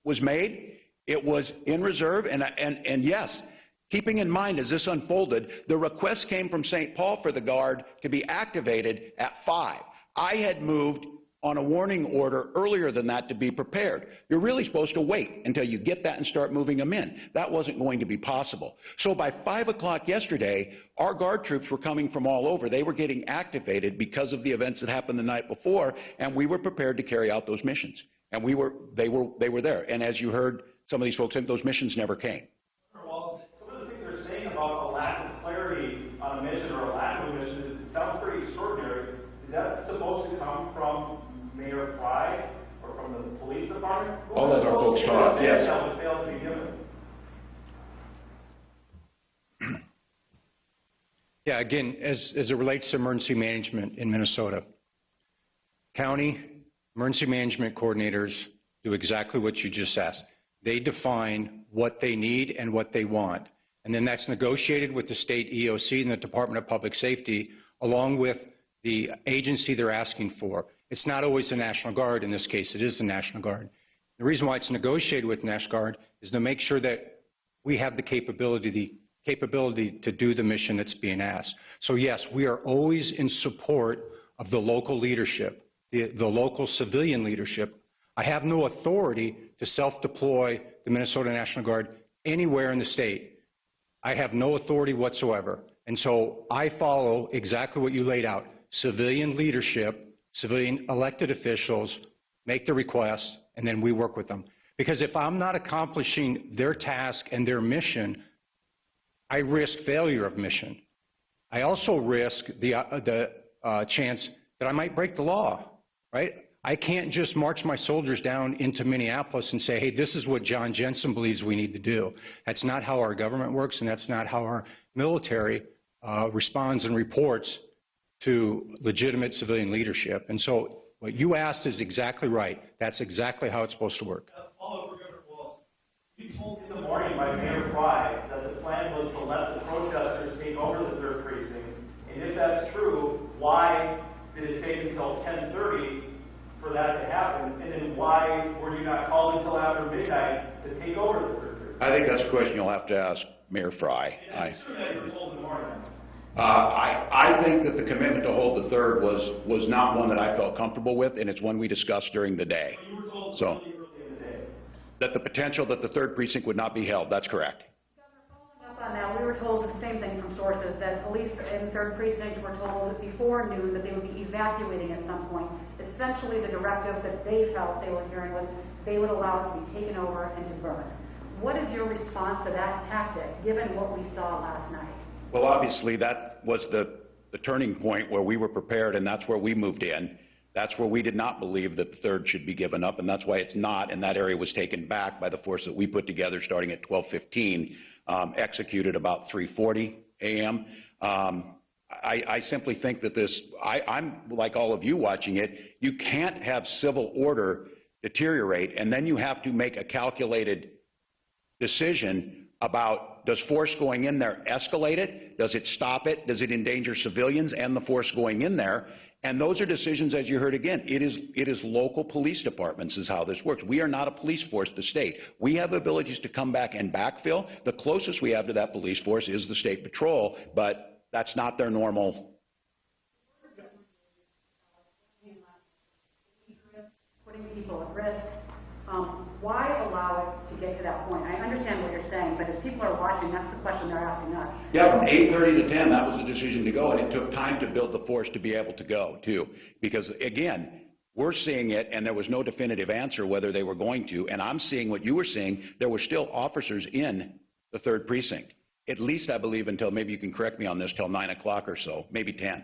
was made. It was in reserve, and yes, keeping in mind as this unfolded, the request came from St. Paul for the Guard to be activated at 5. I had moved on a warning order earlier than that to be prepared. You're really supposed to wait until you get that and start moving them in. That wasn't going to be possible. So by 5 o'clock yesterday, our Guard troops were coming from all over. They were getting activated because of the events that happened the night before, and we were prepared to carry out those missions. And they were there. And as you heard some of these folks say, those missions never came. Walz, some of the things they're saying about a lack of clarity on a mission or a lack of a mission, it sounds pretty extraordinary. Is that supposed to come from Mayor Fry or from the police department? I'll let our folks talk. Yes. That was failed to be given. Yeah, again, as it relates to emergency management in Minnesota, county emergency management coordinators do exactly what you just asked. They define what they need and what they want. And then that's negotiated with the state EOC and the Department of Public Safety, along with the agency they're asking for. It's not always the National Guard. In this case, it is the National Guard. The reason why it's negotiated with the National Guard is to make sure that we have the capability to do the mission that's being asked. So yes, we are always in support of the local leadership, the local civilian leadership. I have no authority to self-deploy the Minnesota National Guard anywhere in the state. I have no authority whatsoever. And so I follow exactly what you laid out. Civilian leadership, civilian elected officials make the request, and then we work with them. Because if I'm not accomplishing their task and their mission, I risk failure of mission. I also risk the chance that I might break the law, right? I can't just march my soldiers down into Minneapolis and say, hey, this is what John Jensen believes we need to do. That's not how our government works, and that's not how our military responds and reports to legitimate civilian leadership. And so what you asked is exactly right. That's exactly how it's supposed to work. Follow-up let the protesters take over the 3rd precinct? And if that's true, why did it take until 10:30 for that to happen? And then why were you not called until after midnight to take over the 3rd precinct? I think that's a question you'll have to ask Mayor Fry. It's true that you were told in the morning. I think that the commitment to hold the 3rd was not one that I felt comfortable with, and it's one we discussed during the day. You were told So, early in the day. that the potential that the 3rd precinct would not be held, that's correct. Up on that, we were told the same thing from sources, that police in 3rd Precinct were told before noon that they would be evacuating at some point. Essentially, the directive that they felt they were hearing was they would allow it to be taken over and to burn. What is your response to that tactic, given what we saw last night? Well, obviously, that was the turning point where we were prepared, and that's where we moved in. That's where we did not believe that the 3rd should be given up, and that's why it's not, and that area was taken back by the force that we put together starting at 12:15, executed about 3:40 a.m. I simply think that I'm like all of you watching it, you can't have civil order deteriorate, and then you have to make a calculated decision about, does force going in there escalate it? Does it stop it? Does it endanger civilians and the force going in there? And those are decisions, as you heard again, it is local police departments is how this works. We are not a police force, the state. We have abilities to come back and backfill. The closest we have to that police force is the state patrol, but that's not their normal. Putting people at risk. Why allow it to get to that point? I understand what you're saying, but as people are watching, that's the question they're asking us. Yeah, from 8:30 to 10, that was the decision to go, and it took time to build the force to be able to go, too. Because, again, we're seeing it, and there was no definitive answer whether they were going to, and I'm seeing what you were seeing. There were still officers in the 3rd precinct, at least, I believe, until, maybe you can correct me on this, till 9 o'clock or so, maybe 10.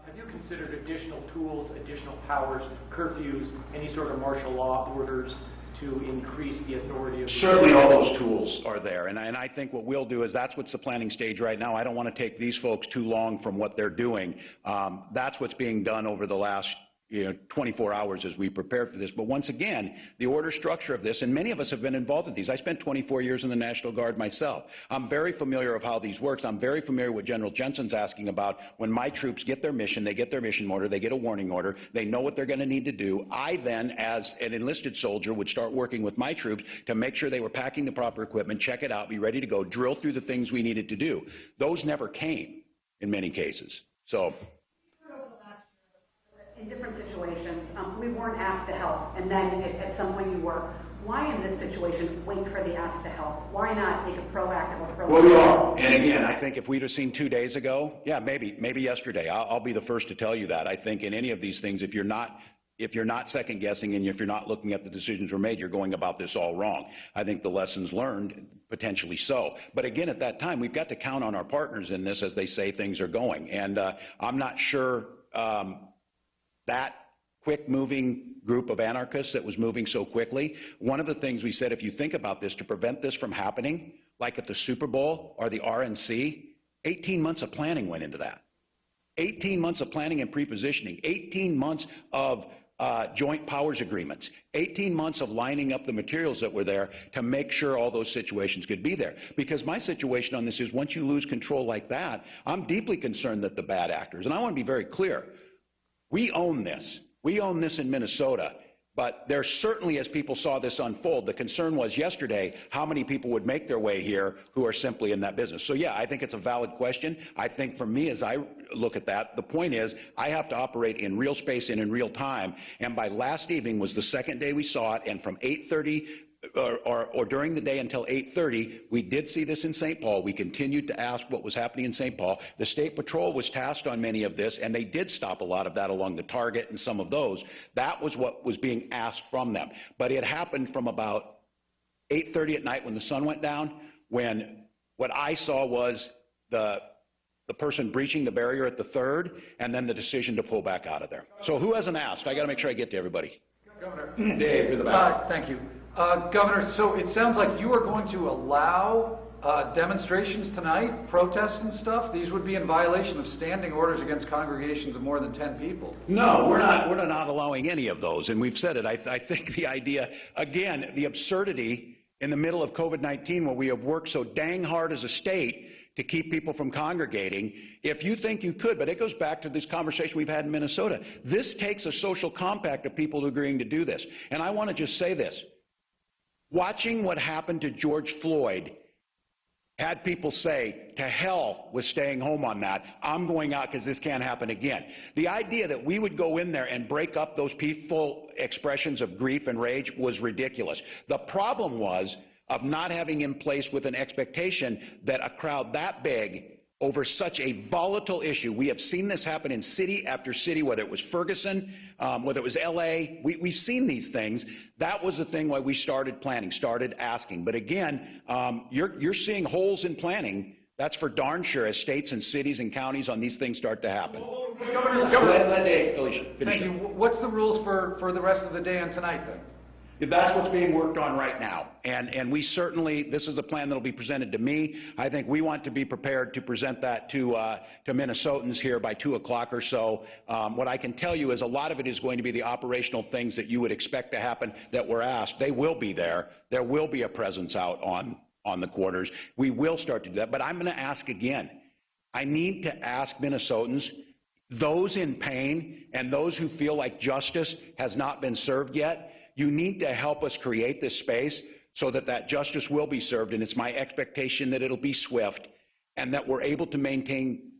Have you considered additional tools, additional powers, curfews, any sort of martial law orders to increase the authority of... Certainly all those tools are there, and I think what we'll do is that's what's the planning stage right now. I don't want to take these folks too long from what they're doing. That's what's being done over the last 24 hours as we prepare for this. But once again, the order structure of this, and many of us have been involved with these. I spent 24 years in the National Guard myself. I'm very familiar of how these works. I'm very familiar with what General Jensen's asking about. When my troops get their mission, they get their mission order, they get a warning order, they know what they're going to need to do. I then, as an enlisted soldier, would start working with my troops to make sure they were packing the proper equipment, check it out, be ready to go, drill through the things we needed to do. Those never came in many cases. So... in different situations, we weren't asked to help, and then at some point you were. Why in this situation wait for the ask to help? Why not take a proactive approach? Well, we are. And again, I think if we'd have seen 2 days ago, yeah, maybe yesterday. I'll be the first to tell you that. I think in any of these things, if you're not second guessing and if you're not looking at the decisions were made, you're going about this all wrong. I think the lessons learned, potentially so. But again, at that time, we've got to count on our partners in this as they say things are going. And I'm not sure that quick-moving group of anarchists that was moving so quickly, one of the things we said, if you think about this, to prevent this from happening, like at the Super Bowl or the RNC, 18 months of planning went into that. 18 months of planning and pre-positioning, 18 months of joint powers agreements, 18 months of lining up the materials that were there to make sure all those situations could be there. Because my situation on this is once you lose control like that, I'm deeply concerned that the bad actors, and I want to be very clear, we own this. We own this in Minnesota. But there certainly, as people saw this unfold, the concern was yesterday how many people would make their way here who are simply in that business. So, yeah, I think it's a valid question. I think for me, as I look at that, the point is I have to operate in real space and in real time. And by last evening was the second day we saw it, and from 8:30 or during the day until 8:30, we did see this in St. Paul. We continued to ask what was happening in St. Paul. The State Patrol was tasked on many of this, and they did stop a lot of that along the Target and some of those. That was what was being asked from them. But it happened from about 8:30 at night when the sun went down, when what I saw was the person breaching the barrier at the 3rd, and then the decision to pull back out of there. So who hasn't asked? I got to make sure I get to everybody. Governor. Dave, in the back. Thank you. Governor, so it sounds like you are going to allow demonstrations tonight, protests and stuff. These would be in violation of standing orders against congregations of more than 10 people. No, we're not allowing any of those, and we've said it. I think the idea, again, the absurdity in the middle of COVID-19, where we have worked so dang hard as a state to keep people from congregating, if you think you could, but it goes back to this conversation we've had in Minnesota. This takes a social compact of people agreeing to do this. And I want to just say this. Watching what happened to George Floyd had people say, to hell with staying home on that. I'm going out because this can't happen again. The idea that we would go in there and break up those peaceful expressions of grief and rage was ridiculous. The problem was of not having in place with an expectation that a crowd that big over such a volatile issue. We have seen this happen in city after city, whether it was Ferguson, whether it was L.A. We've seen these things. That was the thing why we started planning, started asking. But again, you're seeing holes in planning. That's for darn sure as states and cities and counties on these things start to happen. Let Dave finish. Thank you. What's the rules for the rest of the day and tonight then? That's what's being worked on right now. And we certainly, this is the plan that will be presented to me. I think we want to be prepared to present that to Minnesotans here by 2 o'clock or so. What I can tell you is a lot of it is going to be the operational things that you would expect to happen that were asked. They will be there. There will be a presence out on the corners. We will start to do that. But I'm going to ask again. I need to ask Minnesotans, those in pain and those who feel like justice has not been served yet, you need to help us create this space so that that justice will be served, and it's my expectation that it'll be swift and that we're able to maintain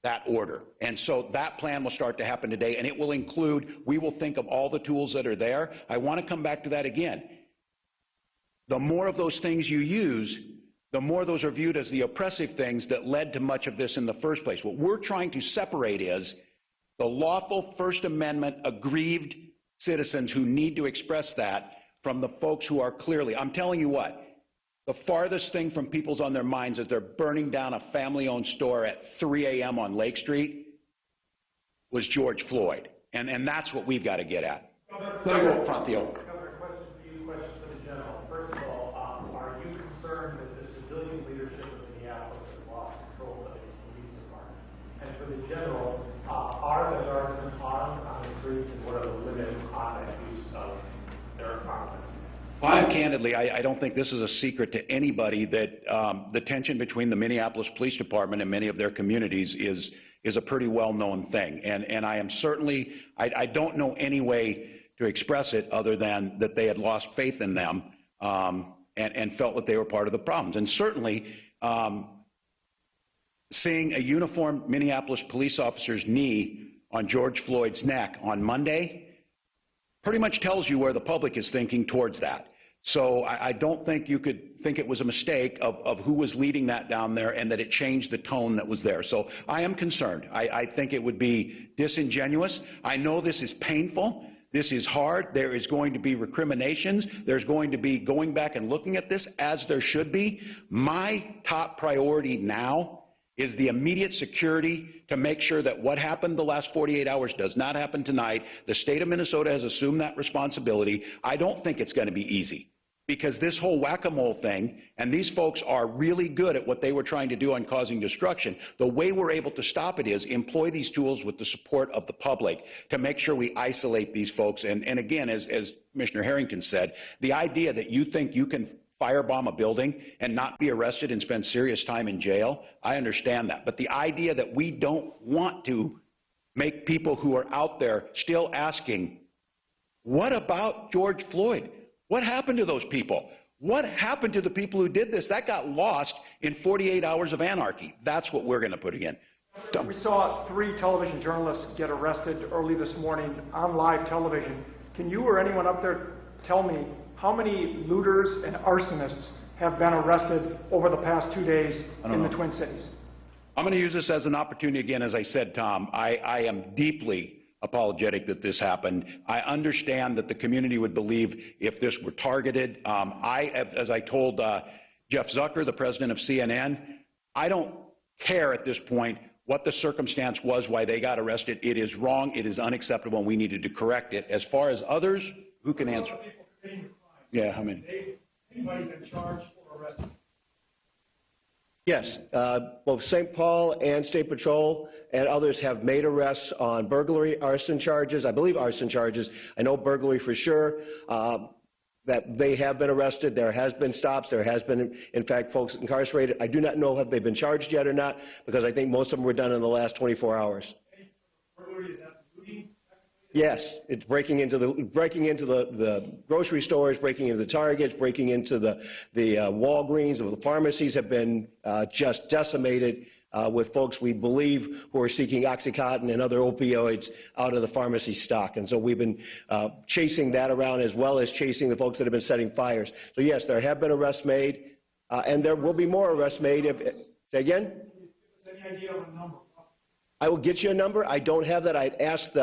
that order. And so that plan will start to happen today, and it will include, we will think of all the tools that are there. I want to come back to that again. The more of those things you use, the more those are viewed as the oppressive things that led to much of this in the first place. What we're trying to separate is the lawful First Amendment aggrieved citizens who need to express that from the folks who are clearly, I'm telling you what, the farthest thing from people's on their minds as they're burning down a family-owned store at 3 a.m. on Lake Street was George Floyd. And that's what we've got to get at. Let me go up front, Theo. Governor, question for the general. First of all, are you concerned that the civilian leadership of Minneapolis has lost control of its police department? And for the general, are the guardsmen armed on the streets, and what are the limits on that use of their armament? Well, candidly, I don't think this is a secret to anybody that the tension between the Minneapolis Police Department and many of their communities is a pretty well-known thing. And I am certainly, I don't know any way to express it other than that they had lost faith in them and felt that they were part of the problems. And certainly, seeing a uniformed Minneapolis police officer's knee on George Floyd's neck on Monday pretty much tells you where the public is thinking towards that. So I don't think you could think it was a mistake of who was leading that down there and that it changed the tone that was there. So I am concerned. I think it would be disingenuous. I know this is painful. This is hard. There is going to be recriminations. There's going to be going back and looking at this, as there should be. My top priority now is the immediate security to make sure that what happened the last 48 hours does not happen tonight. The state of Minnesota has assumed that responsibility. I don't think it's going to be easy, because this whole whack-a-mole thing, and these folks are really good at what they were trying to do on causing destruction. The way we're able to stop it is employ these tools with the support of the public to make sure we isolate these folks. And again, as Commissioner Harrington said, the idea that you think you can firebomb a building and not be arrested and spend serious time in jail, I understand that. But the idea that we don't want to make people who are out there still asking, what about George Floyd? What happened to those people? What happened to the people who did this? That got lost in 48 hours of anarchy. That's what we're going to put again. We saw 3 television journalists get arrested early this morning on live television. Can you or anyone up there tell me how many looters and arsonists have been arrested over the past 2 days in the Twin Cities? I'm going to use this as an opportunity again. As I said, Tom, I am deeply apologetic that this happened. I understand that the community would believe if this were targeted. As I told Jeff Zucker, the president of CNN, I don't care at this point what the circumstance was, why they got arrested. It is wrong. It is unacceptable, and we needed to correct it. As far as others, who can answer? Yeah, how many? Anybody been charged or arrested? Yes, both St. Paul and State Patrol and others have made arrests on burglary, arson charges. I believe arson charges. I know burglary for sure. that they have been arrested. There has been stops. There has been, in fact, folks incarcerated. I do not know if they've been charged yet or not, because I think most of them were done in the last 24 hours. Yes, it's breaking into the grocery stores, breaking into the Targets, breaking into the Walgreens. The pharmacies have been just decimated with folks we believe who are seeking OxyContin and other opioids out of the pharmacy stock. And so we've been chasing that around, as well as chasing the folks that have been setting fires. So yes, there have been arrests made, and there will be more arrests made. Say again? Any idea of a number? I will get you a number. I don't have that. I'd asked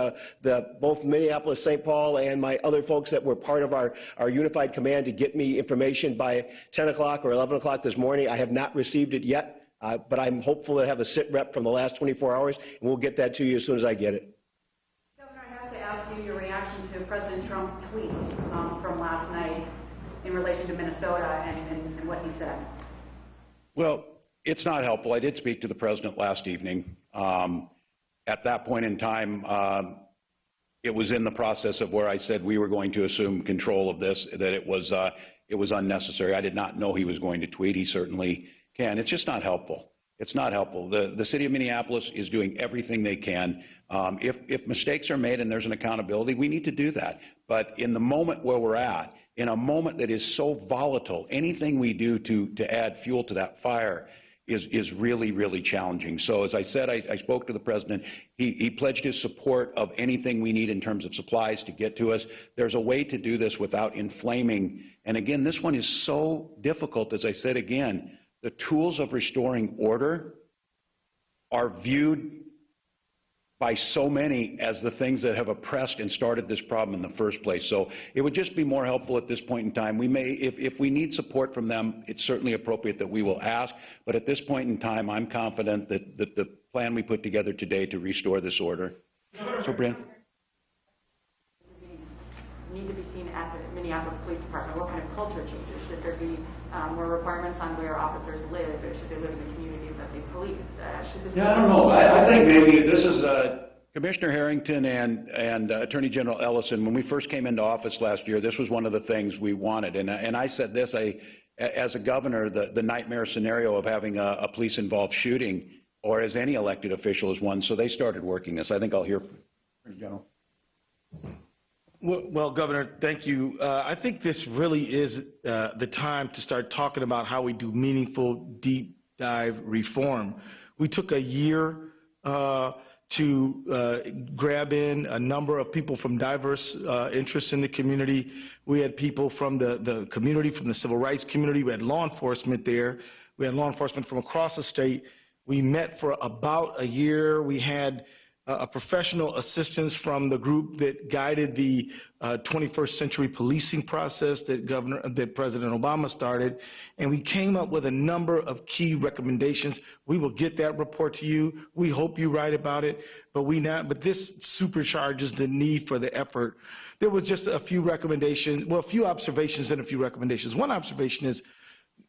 both Minneapolis, St. Paul, and my other folks that were part of our unified command to get me information by 10 o'clock or 11 o'clock this morning. I have not received it yet, but I'm hopeful to have a sit rep from the last 24 hours, and we'll get that to you as soon as I get it. Governor, I have to ask you your reaction to President Trump's tweets from last night in relation to Minnesota and what he said. Well, it's not helpful. I did speak to the president last evening. At that point in time, it was in the process of where I said we were going to assume control of this, that it was unnecessary. I did not know he was going to tweet. He certainly can. It's just not helpful. It's not helpful. The city of Minneapolis is doing everything they can. If mistakes are made and there's an accountability, we need to do that. But in the moment where we're at, in a moment that is so volatile, anything we do to add fuel to that fire is really, really challenging. So as I said, I spoke to the president. He pledged his support of anything we need in terms of supplies to get to us. There's a way to do this without inflaming. And again, this one is so difficult. As I said again, the tools of restoring order are viewed by so many as the things that have oppressed and started this problem in the first place. So it would just be more helpful at this point in time. We may, if we need support from them, it's certainly appropriate that we will ask. But at this point in time, I'm confident that the plan we put together today to restore this order. So, Brian? Need to be seen at the Minneapolis Police Department. What kind of culture changes? Should there be more requirements on where officers live? Or should they live in the communities that they police? I don't know. I think maybe this is Commissioner Harrington and Attorney General Ellison. When we first came into office last year, this was one of the things we wanted. And I said this, as a governor, the nightmare scenario of having a police-involved shooting, or as any elected official, is one. So they started working this. I think I'll hear from Attorney General. Well, Governor, thank you. I think this really is the time to start talking about how we do meaningful, deep dive reform. We took a year to grab in a number of people from diverse interests in the community. We had people from the community, from the civil rights community. We had law enforcement there. We had law enforcement from across the state. We met for about a year. We had a professional assistance from the group that guided the 21st century policing process that President Obama started, and we came up with a number of key recommendations. We will get that report to you. We hope you write about it, but this supercharges the need for the effort. There was just a few recommendations, well, a few observations and a few recommendations. One observation is,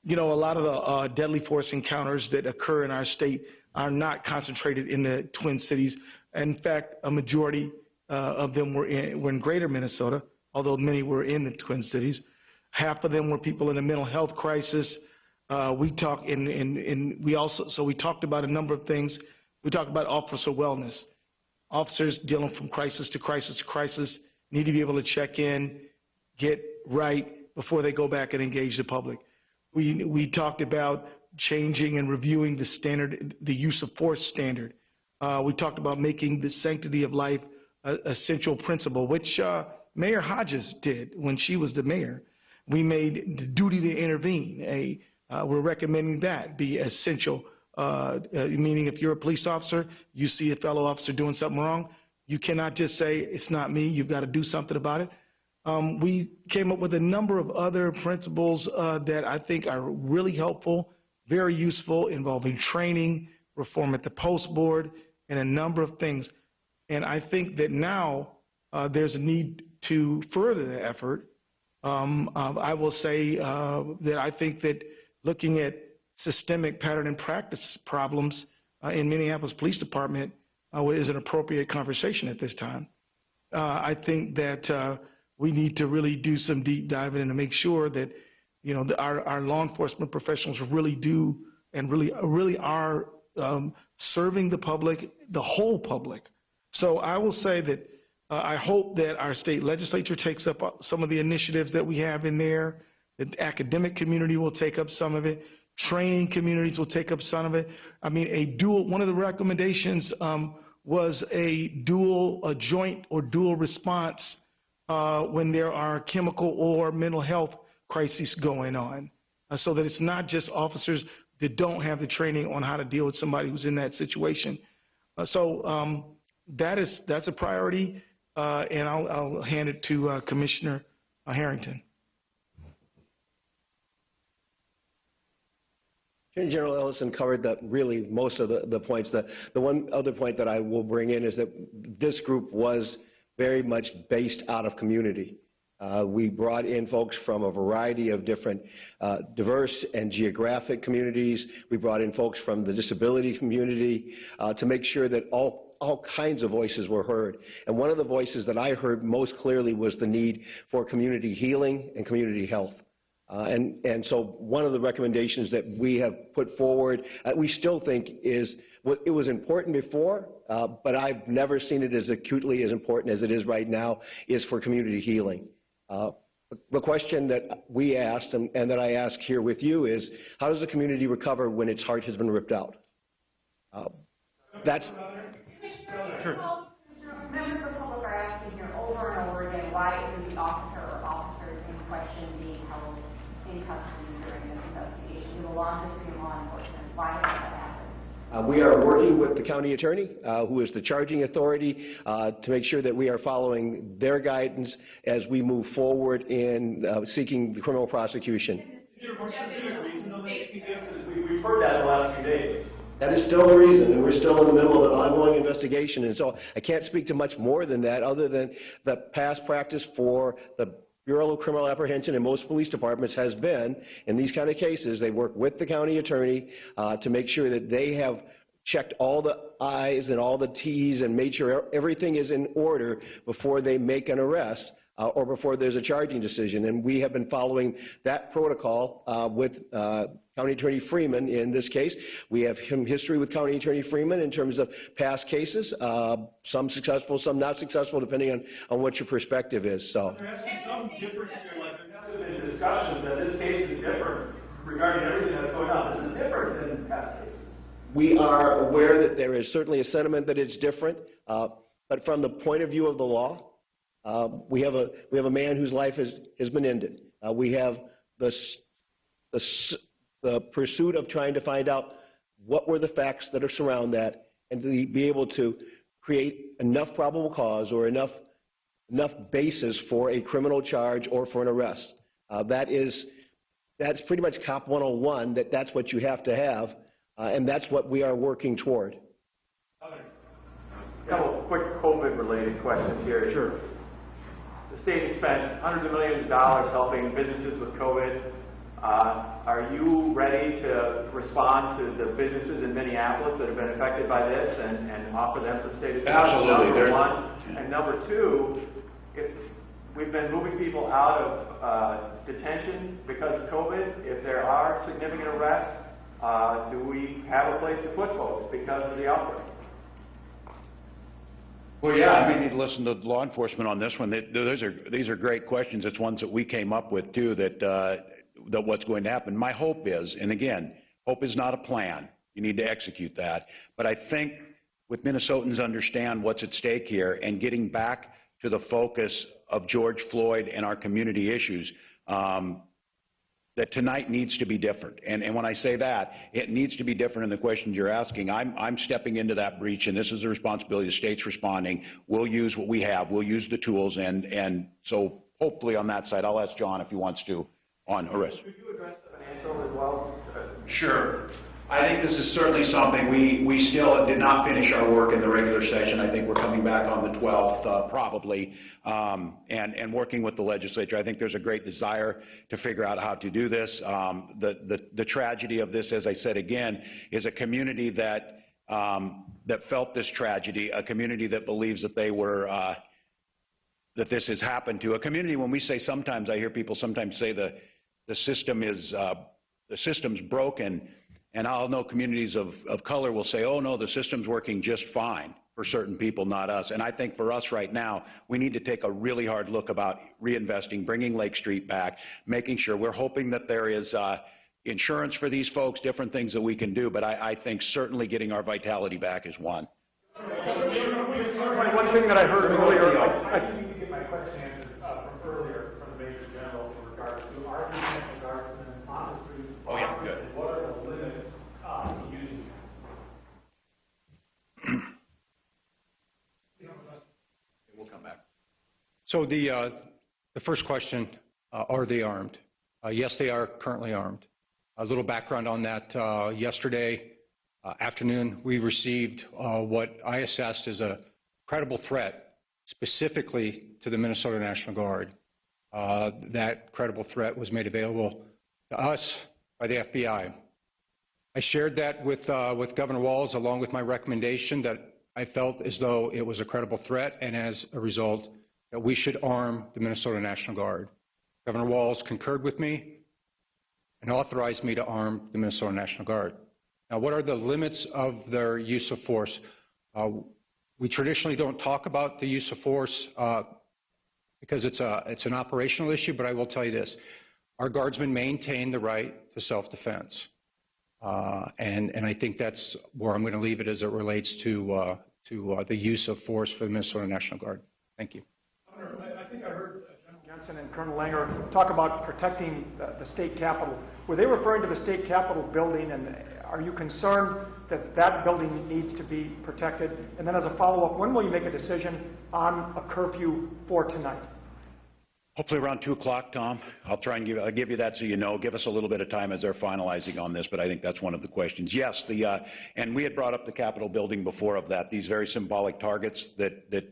a lot of the deadly force encounters that occur in our state are not concentrated in the Twin Cities. In fact, a majority of them were in greater Minnesota, although many were in the Twin Cities. Half of them were people in a mental health crisis. We talked about a number of things. We talked about officer wellness. Officers dealing from crisis to crisis to crisis need to be able to check in, get right before they go back and engage the public. We talked about changing and reviewing the use of force standard. We talked about making the sanctity of life an essential principle, which Mayor Hodges did when she was the mayor. We made the duty to intervene. We're recommending that be essential, meaning if you're a police officer, you see a fellow officer doing something wrong, you cannot just say, it's not me, you've got to do something about it. We came up with a number of other principles that I think are really helpful, very useful, involving training, reform at the post board, and a number of things. And I think that now there's a need to further the effort. I will say that I think that looking at systemic pattern and practice problems in Minneapolis Police Department is an appropriate conversation at this time. I think that we need to really do some deep diving and to make sure that, you know, our law enforcement professionals really do and really are serving the public, the whole public. So I will say that I hope that our state legislature takes up some of the initiatives that we have in there. The academic community will take up some of it. Training communities will take up some of it. I mean, one of the recommendations was a joint or dual response when there are chemical or mental health crises going on, so that it's not just officers that don't have the training on how to deal with somebody who's in that situation. That's a priority, and I'll hand it to Commissioner Harrington. Attorney General Ellison covered really most of the points. The one other point that I will bring in is that this group was very much based out of community. We brought in folks from a variety of different diverse and geographic communities. We brought in folks from the disability community to make sure that all kinds of voices were heard. And one of the voices that I heard most clearly was the need for community healing and community health. And so one of the recommendations that we have put forward, we still think it was important before, but I've never seen it as acutely as important as it is right now, is for community healing. The question that we asked and that I ask here with you is, how does the community recover when its heart has been ripped out? That's... Sure. Members of the public are asking here over and over again, why isn't the officer or officers in question being held in custody during this investigation? We have a long history of law enforcement. Why has that happened? We are working with the county attorney, who is the charging authority, to make sure that we are following their guidance as we move forward in seeking the criminal prosecution. Is there a more specific reason, though, that you can give? Because we've heard that in the last few days. That is still the reason, and we're still in the middle of an ongoing investigation, and so I can't speak to much more than that, other than the past practice for the Bureau of Criminal Apprehension and most police departments has been, in these kind of cases, they work with the county attorney to make sure that they have checked all the I's and all the T's and made sure everything is in order before they make an arrest or before there's a charging decision. And we have been following that protocol with County Attorney Freeman in this case. We have history with County Attorney Freeman in terms of past cases, some successful, some not successful, depending on what your perspective is. So. There has to be some difference here. Like, there has to have been discussion that this case is different regarding everything that's going on. This is different than past cases. We are aware that there is certainly a sentiment that it's different, but from the point of view of the law, we have a man whose life has been ended. We have the pursuit of trying to find out what were the facts that are surround that, and to be able to create enough probable cause or enough basis for a criminal charge or for an arrest. That's pretty much Cop 101. That's what you have to have, and that's what we are working toward. A couple quick COVID-related questions here. Sure. The state has spent hundreds of millions of dollars helping businesses with COVID. Are you ready to respond to the businesses in Minneapolis that have been affected by this and offer them some state assistance? Absolutely. Number one. And number two, if we've been moving people out of detention because of COVID, if there are significant arrests, do we have a place to put folks because of the outbreak? Well, yeah, I mean, you need to listen to law enforcement on this one. These are great questions. It's ones that we came up with, too, that what's going to happen. My hope is, and again, hope is not a plan. You need to execute that. But I think with Minnesotans understand what's at stake here and getting back to the focus of George Floyd and our community issues, that tonight needs to be different. And when I say that, it needs to be different in the questions you're asking. I'm stepping into that breach, and this is the responsibility. The state's responding. We'll use what we have. We'll use the tools. And so hopefully on that side, I'll ask John if he wants to on arrest. Could you address the financial as well? Sure. I think this is certainly something we still did not finish our work in the regular session. I think we're coming back on the 12th probably, and working with the legislature. I think there's a great desire to figure out how to do this. The tragedy of this, as I said again, is a community that felt this tragedy, a community that believes that that this has happened to. A community, when we say sometimes, I hear people sometimes say the system's broken, and I'll know communities of color will say, oh no, the system's working just fine for certain people, not us. And I think for us right now, we need to take a really hard look about reinvesting, bringing Lake Street back, making sure, we're hoping that there is insurance for these folks, different things that we can do, but I think certainly getting our vitality back is one. One thing that I heard earlier, I think you get my question answered from earlier from the Major General in regards to our National Guardsmen on the streets. Oh yeah, good. And what are the limits to using them? We'll come back. So the first question, are they armed? Yes, they are currently armed. A little background on that. Yesterday afternoon, we received what I assessed as a credible threat specifically to the Minnesota National Guard. That credible threat was made available to us by the FBI. I shared that with Governor Walz along with my recommendation that I felt as though it was a credible threat, and as a result that we should arm the Minnesota National Guard. Governor Walz concurred with me and authorized me to arm the Minnesota National Guard. Now, what are the limits of their use of force? We traditionally don't talk about the use of force because it's an operational issue, but I will tell you this. Our Guardsmen maintain the right to self-defense. And I think that's where I'm going to leave it as it relates to the use of force for the Minnesota National Guard. Thank you. Governor, I think I heard General Jensen and Colonel Langer talk about protecting the state capitol. Were they referring to the state capitol building, and are you concerned that that building needs to be protected? And then as a follow-up, when will you make a decision on a curfew for tonight? Hopefully around 2 o'clock, Tom. I'll give you that so you know. Give us a little bit of time as they're finalizing on this, but I think that's one of the questions. Yes, and we had brought up the Capitol building before of that. These very symbolic targets that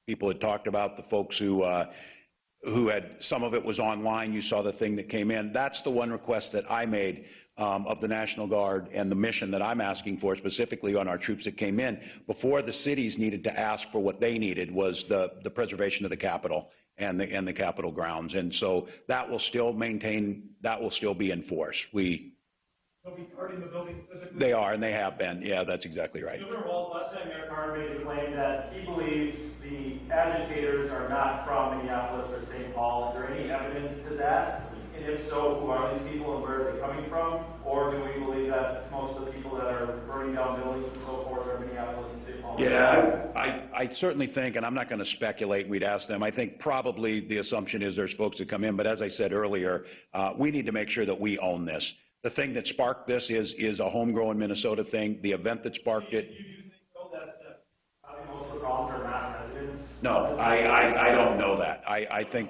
people had talked about, the folks who had, some of it was online. You saw the thing that came in. That's the one request that I made of the National Guard, and the mission that I'm asking for specifically on our troops that came in. Before the cities needed to ask for what they needed was the preservation of the Capitol and the Capitol grounds. And so that will still maintain, that will still be in force. They'll be guarding the building physically? They are, and they have been. Yeah, that's exactly right. Governor Walz, last time Mayor Carr made a claim that he believes the agitators are not from Minneapolis or St. Paul. Is there any evidence to that? And if so, who are these people and where are they coming from? Or do we believe that most of the people that are burning down buildings and so forth are Minneapolis and St. Paul? Yeah, I certainly think, and I'm not going to speculate, we'd ask them. I think probably the assumption is there's folks that come in, but as I said earlier, we need to make sure that we own this. The thing that sparked this is a homegrown Minnesota thing. The event that sparked it. Do you think, though, that most of the problems are not residents? No, I don't know that. I think.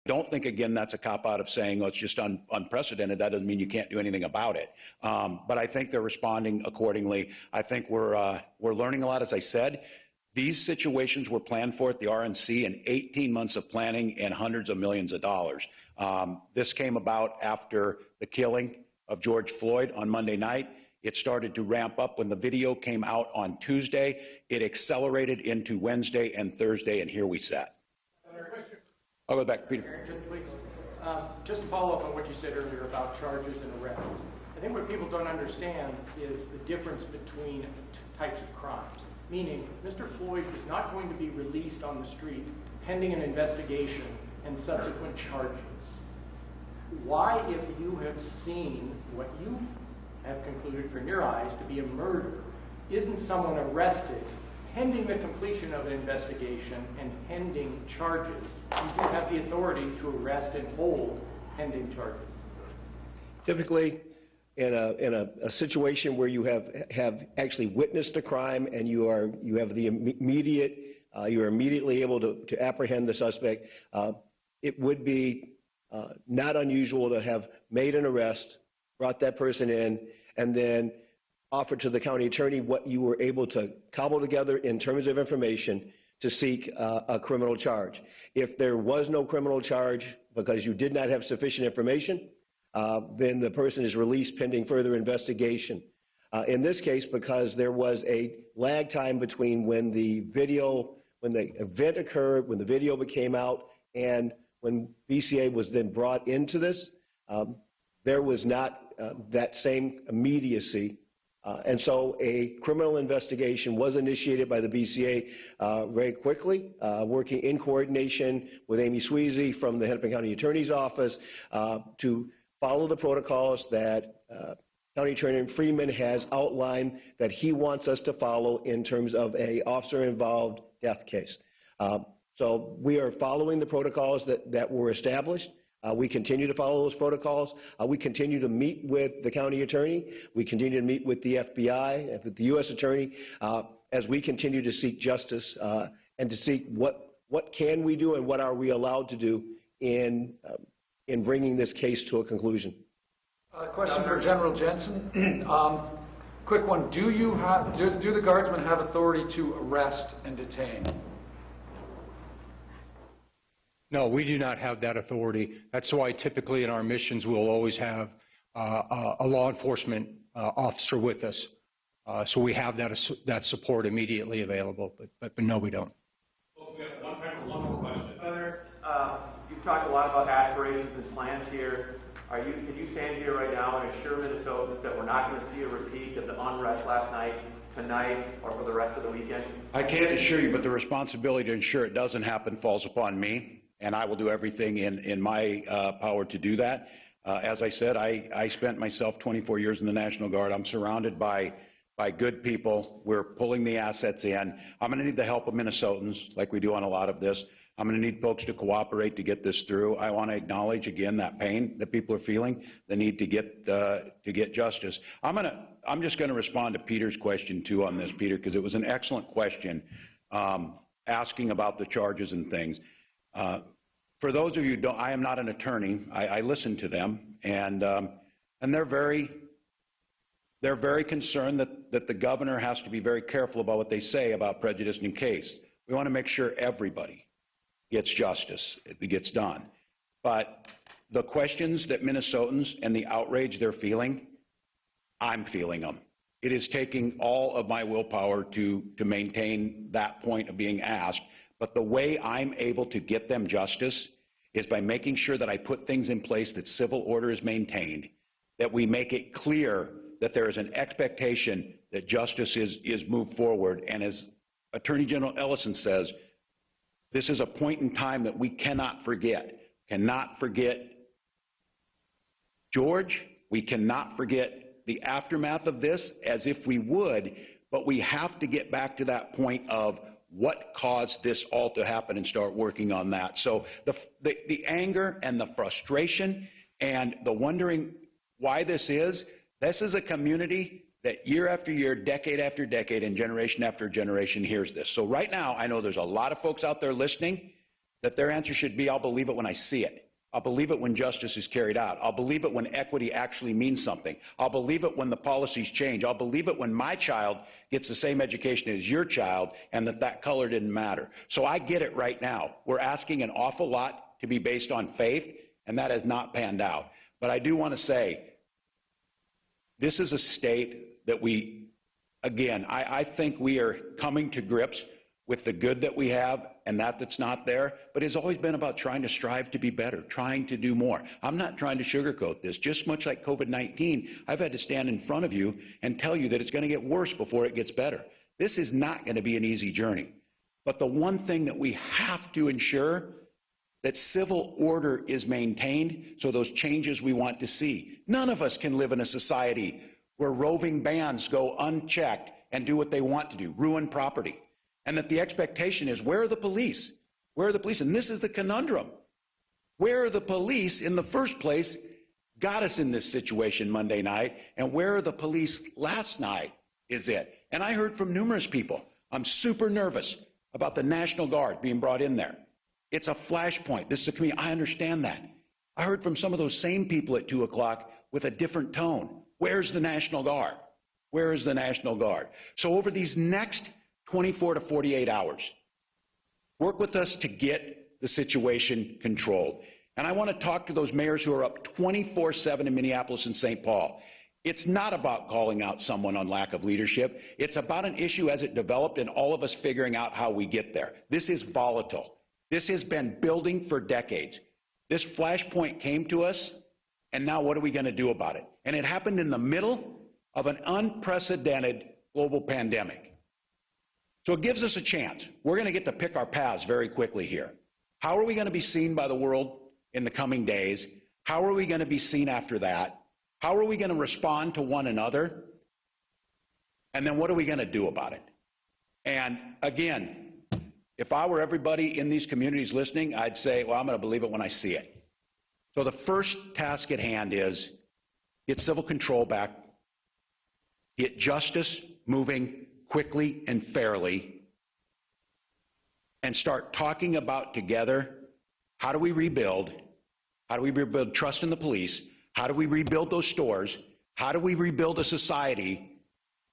I don't think, again, that's a cop-out of saying, oh, it's just unprecedented. That doesn't mean you can't do anything about it. But I think they're responding accordingly. I think we're learning a lot. As I said, these situations were planned for at the RNC in 18 months of planning and hundreds of millions of dollars. This came about after the killing of George Floyd on Monday night. It started to ramp up when the video came out on Tuesday. It accelerated into Wednesday and Thursday, and here we sat. I'll go back to Peter. Just to follow up on what you said earlier about charges and arrests. I think what people don't understand is the difference between two types of crimes. Meaning, Mr. Floyd is not going to be released on the street pending an investigation and subsequent charges. Why, if you have seen what you have concluded from your eyes to be a murder, isn't someone arrested pending the completion of an investigation and pending charges, you do have the authority to arrest and hold pending charges. Typically, in a situation where you have actually witnessed a crime and you are immediately able to apprehend the suspect, it would be not unusual to have made an arrest, brought that person in, and then offered to the county attorney what you were able to cobble together in terms of information to seek a criminal charge. If there was no criminal charge because you did not have sufficient information, then the person is released pending further investigation. In this case, because there was a lag time between when the event occurred, when the video came out, and when BCA was then brought into this, there was not that same immediacy. And so a criminal investigation was initiated by the BCA very quickly, working in coordination with Amy Sweezy from the Hennepin County Attorney's Office to follow the protocols that County Attorney Freeman has outlined that he wants us to follow in terms of an officer-involved death case. So we are following the protocols that were established. We continue to follow those protocols. We continue to meet with the county attorney. We continue to meet with the FBI and with the U.S. attorney as we continue to seek justice and to seek what can we do and what are we allowed to do in bringing this case to a conclusion. Question for General Jensen. Quick one. Do the guardsmen have authority to arrest and detain? No, we do not have that authority. That's why typically in our missions we'll always have a law enforcement officer with us. So we have that support immediately available, but no, we don't. Well, we have one time for one more question. Senator, you've talked a lot about aspirations and plans here. Can you stand here right now and assure Minnesotans that we're not going to see a repeat of the unrest last night, tonight, or for the rest of the weekend? I can't assure you, but the responsibility to ensure it doesn't happen falls upon me, and I will do everything in my power to do that. As I said, I spent myself 24 years in the National Guard. I'm surrounded by good people. We're pulling the assets in. I'm going to need the help of Minnesotans, like we do on a lot of this. I'm going to need folks to cooperate to get this through. I want to acknowledge again that pain that people are feeling, the need to get justice. I'm just going to respond to Peter's question too on this, Peter, because it was an excellent question, asking about the charges and things. For those of you who don't, I am not an attorney. I listen to them, and they're very concerned that the governor has to be very careful about what they say about prejudice in case. We want to make sure everybody gets justice, it gets done. But the questions that Minnesotans and the outrage they're feeling, I'm feeling them. It is taking all of my willpower to maintain that point of being asked. But the way I'm able to get them justice is by making sure that I put things in place that civil order is maintained, that we make it clear that there is an expectation that justice is moved forward. And as Attorney General Ellison says, this is a point in time that we cannot forget. Cannot forget George. We cannot forget the aftermath of this as if we would, but we have to get back to that point of what caused this all to happen and start working on that. So the anger and the frustration and the wondering why this is a community that year after year, decade after decade, and generation after generation hears this. So right now, I know there's a lot of folks out there listening that their answer should be, I'll believe it when I see it. I'll believe it when justice is carried out. I'll believe it when equity actually means something. I'll believe it when the policies change. I'll believe it when my child gets the same education as your child and that color didn't matter. So I get it right now. We're asking an awful lot to be based on faith, and that has not panned out. But I do want to say, this is a state that I think we are coming to grips with the good that we have and that's not there, but it's always been about trying to strive to be better, trying to do more. I'm not trying to sugarcoat this. Just much like COVID-19, I've had to stand in front of you and tell you that it's going to get worse before it gets better. This is not going to be an easy journey. But the one thing that we have to ensure that civil order is maintained so those changes we want to see. None of us can live in a society where roving bands go unchecked and do what they want to do, ruin property. and that the expectation is, where are the police? Where are the police? And this is the conundrum. Where are the police in the first place got us in this situation Monday night, and where are the police last night is it. And I heard from numerous people, I'm super nervous about the National Guard being brought in there. It's a flashpoint. This is a community. I understand that. I heard from some of those same people at 2 o'clock with a different tone. Where's the National Guard? Where is the National Guard? So over these next 24 to 48 hours, work with us to get the situation controlled. And I want to talk to those mayors who are up 24/7 in Minneapolis and St. Paul. It's not about calling out someone on lack of leadership. It's about an issue as it developed and all of us figuring out how we get there. This is volatile. This has been building for decades. This flashpoint came to us, and now what are we going to do about it? And it happened in the middle of an unprecedented global pandemic. So it gives us a chance. We're going to get to pick our paths very quickly here. How are we going to be seen by the world in the coming days? How are we going to be seen after that? How are we going to respond to one another? And then what are we going to do about it? And again, if I were everybody in these communities listening, I'd say, well, I'm going to believe it when I see it. So the first task at hand is get civil control back, get justice moving quickly and fairly, and start talking about together, how do we rebuild? How do we rebuild trust in the police? How do we rebuild those stores? How do we rebuild a society?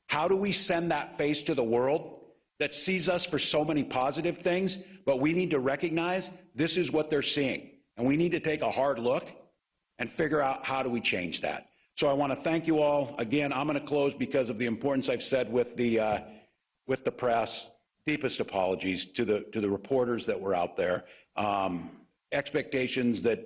How do we send that face to the world that sees us for so many positive things, but we need to recognize this is what they're seeing. And we need to take a hard look and figure out how do we change that. So I want to thank you all. Again, I'm going to close because of the importance I've said with the press. Deepest apologies to the reporters that were out there. Expectations that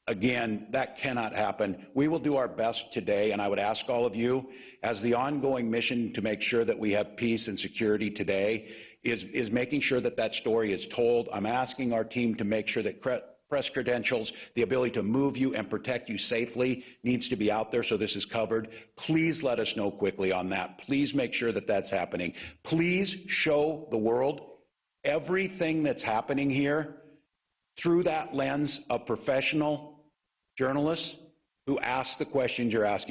again, that cannot happen. We will do our best today, and I would ask all of you, as the ongoing mission to make sure that we have peace and security today is making sure that that story is told. I'm asking our team to make sure that press credentials, the ability to move you and protect you safely needs to be out there so this is covered. Please let us know quickly on that. Please make sure that that's happening. Please show the world everything that's happening here through that lens of professional journalists who ask the questions you're asking.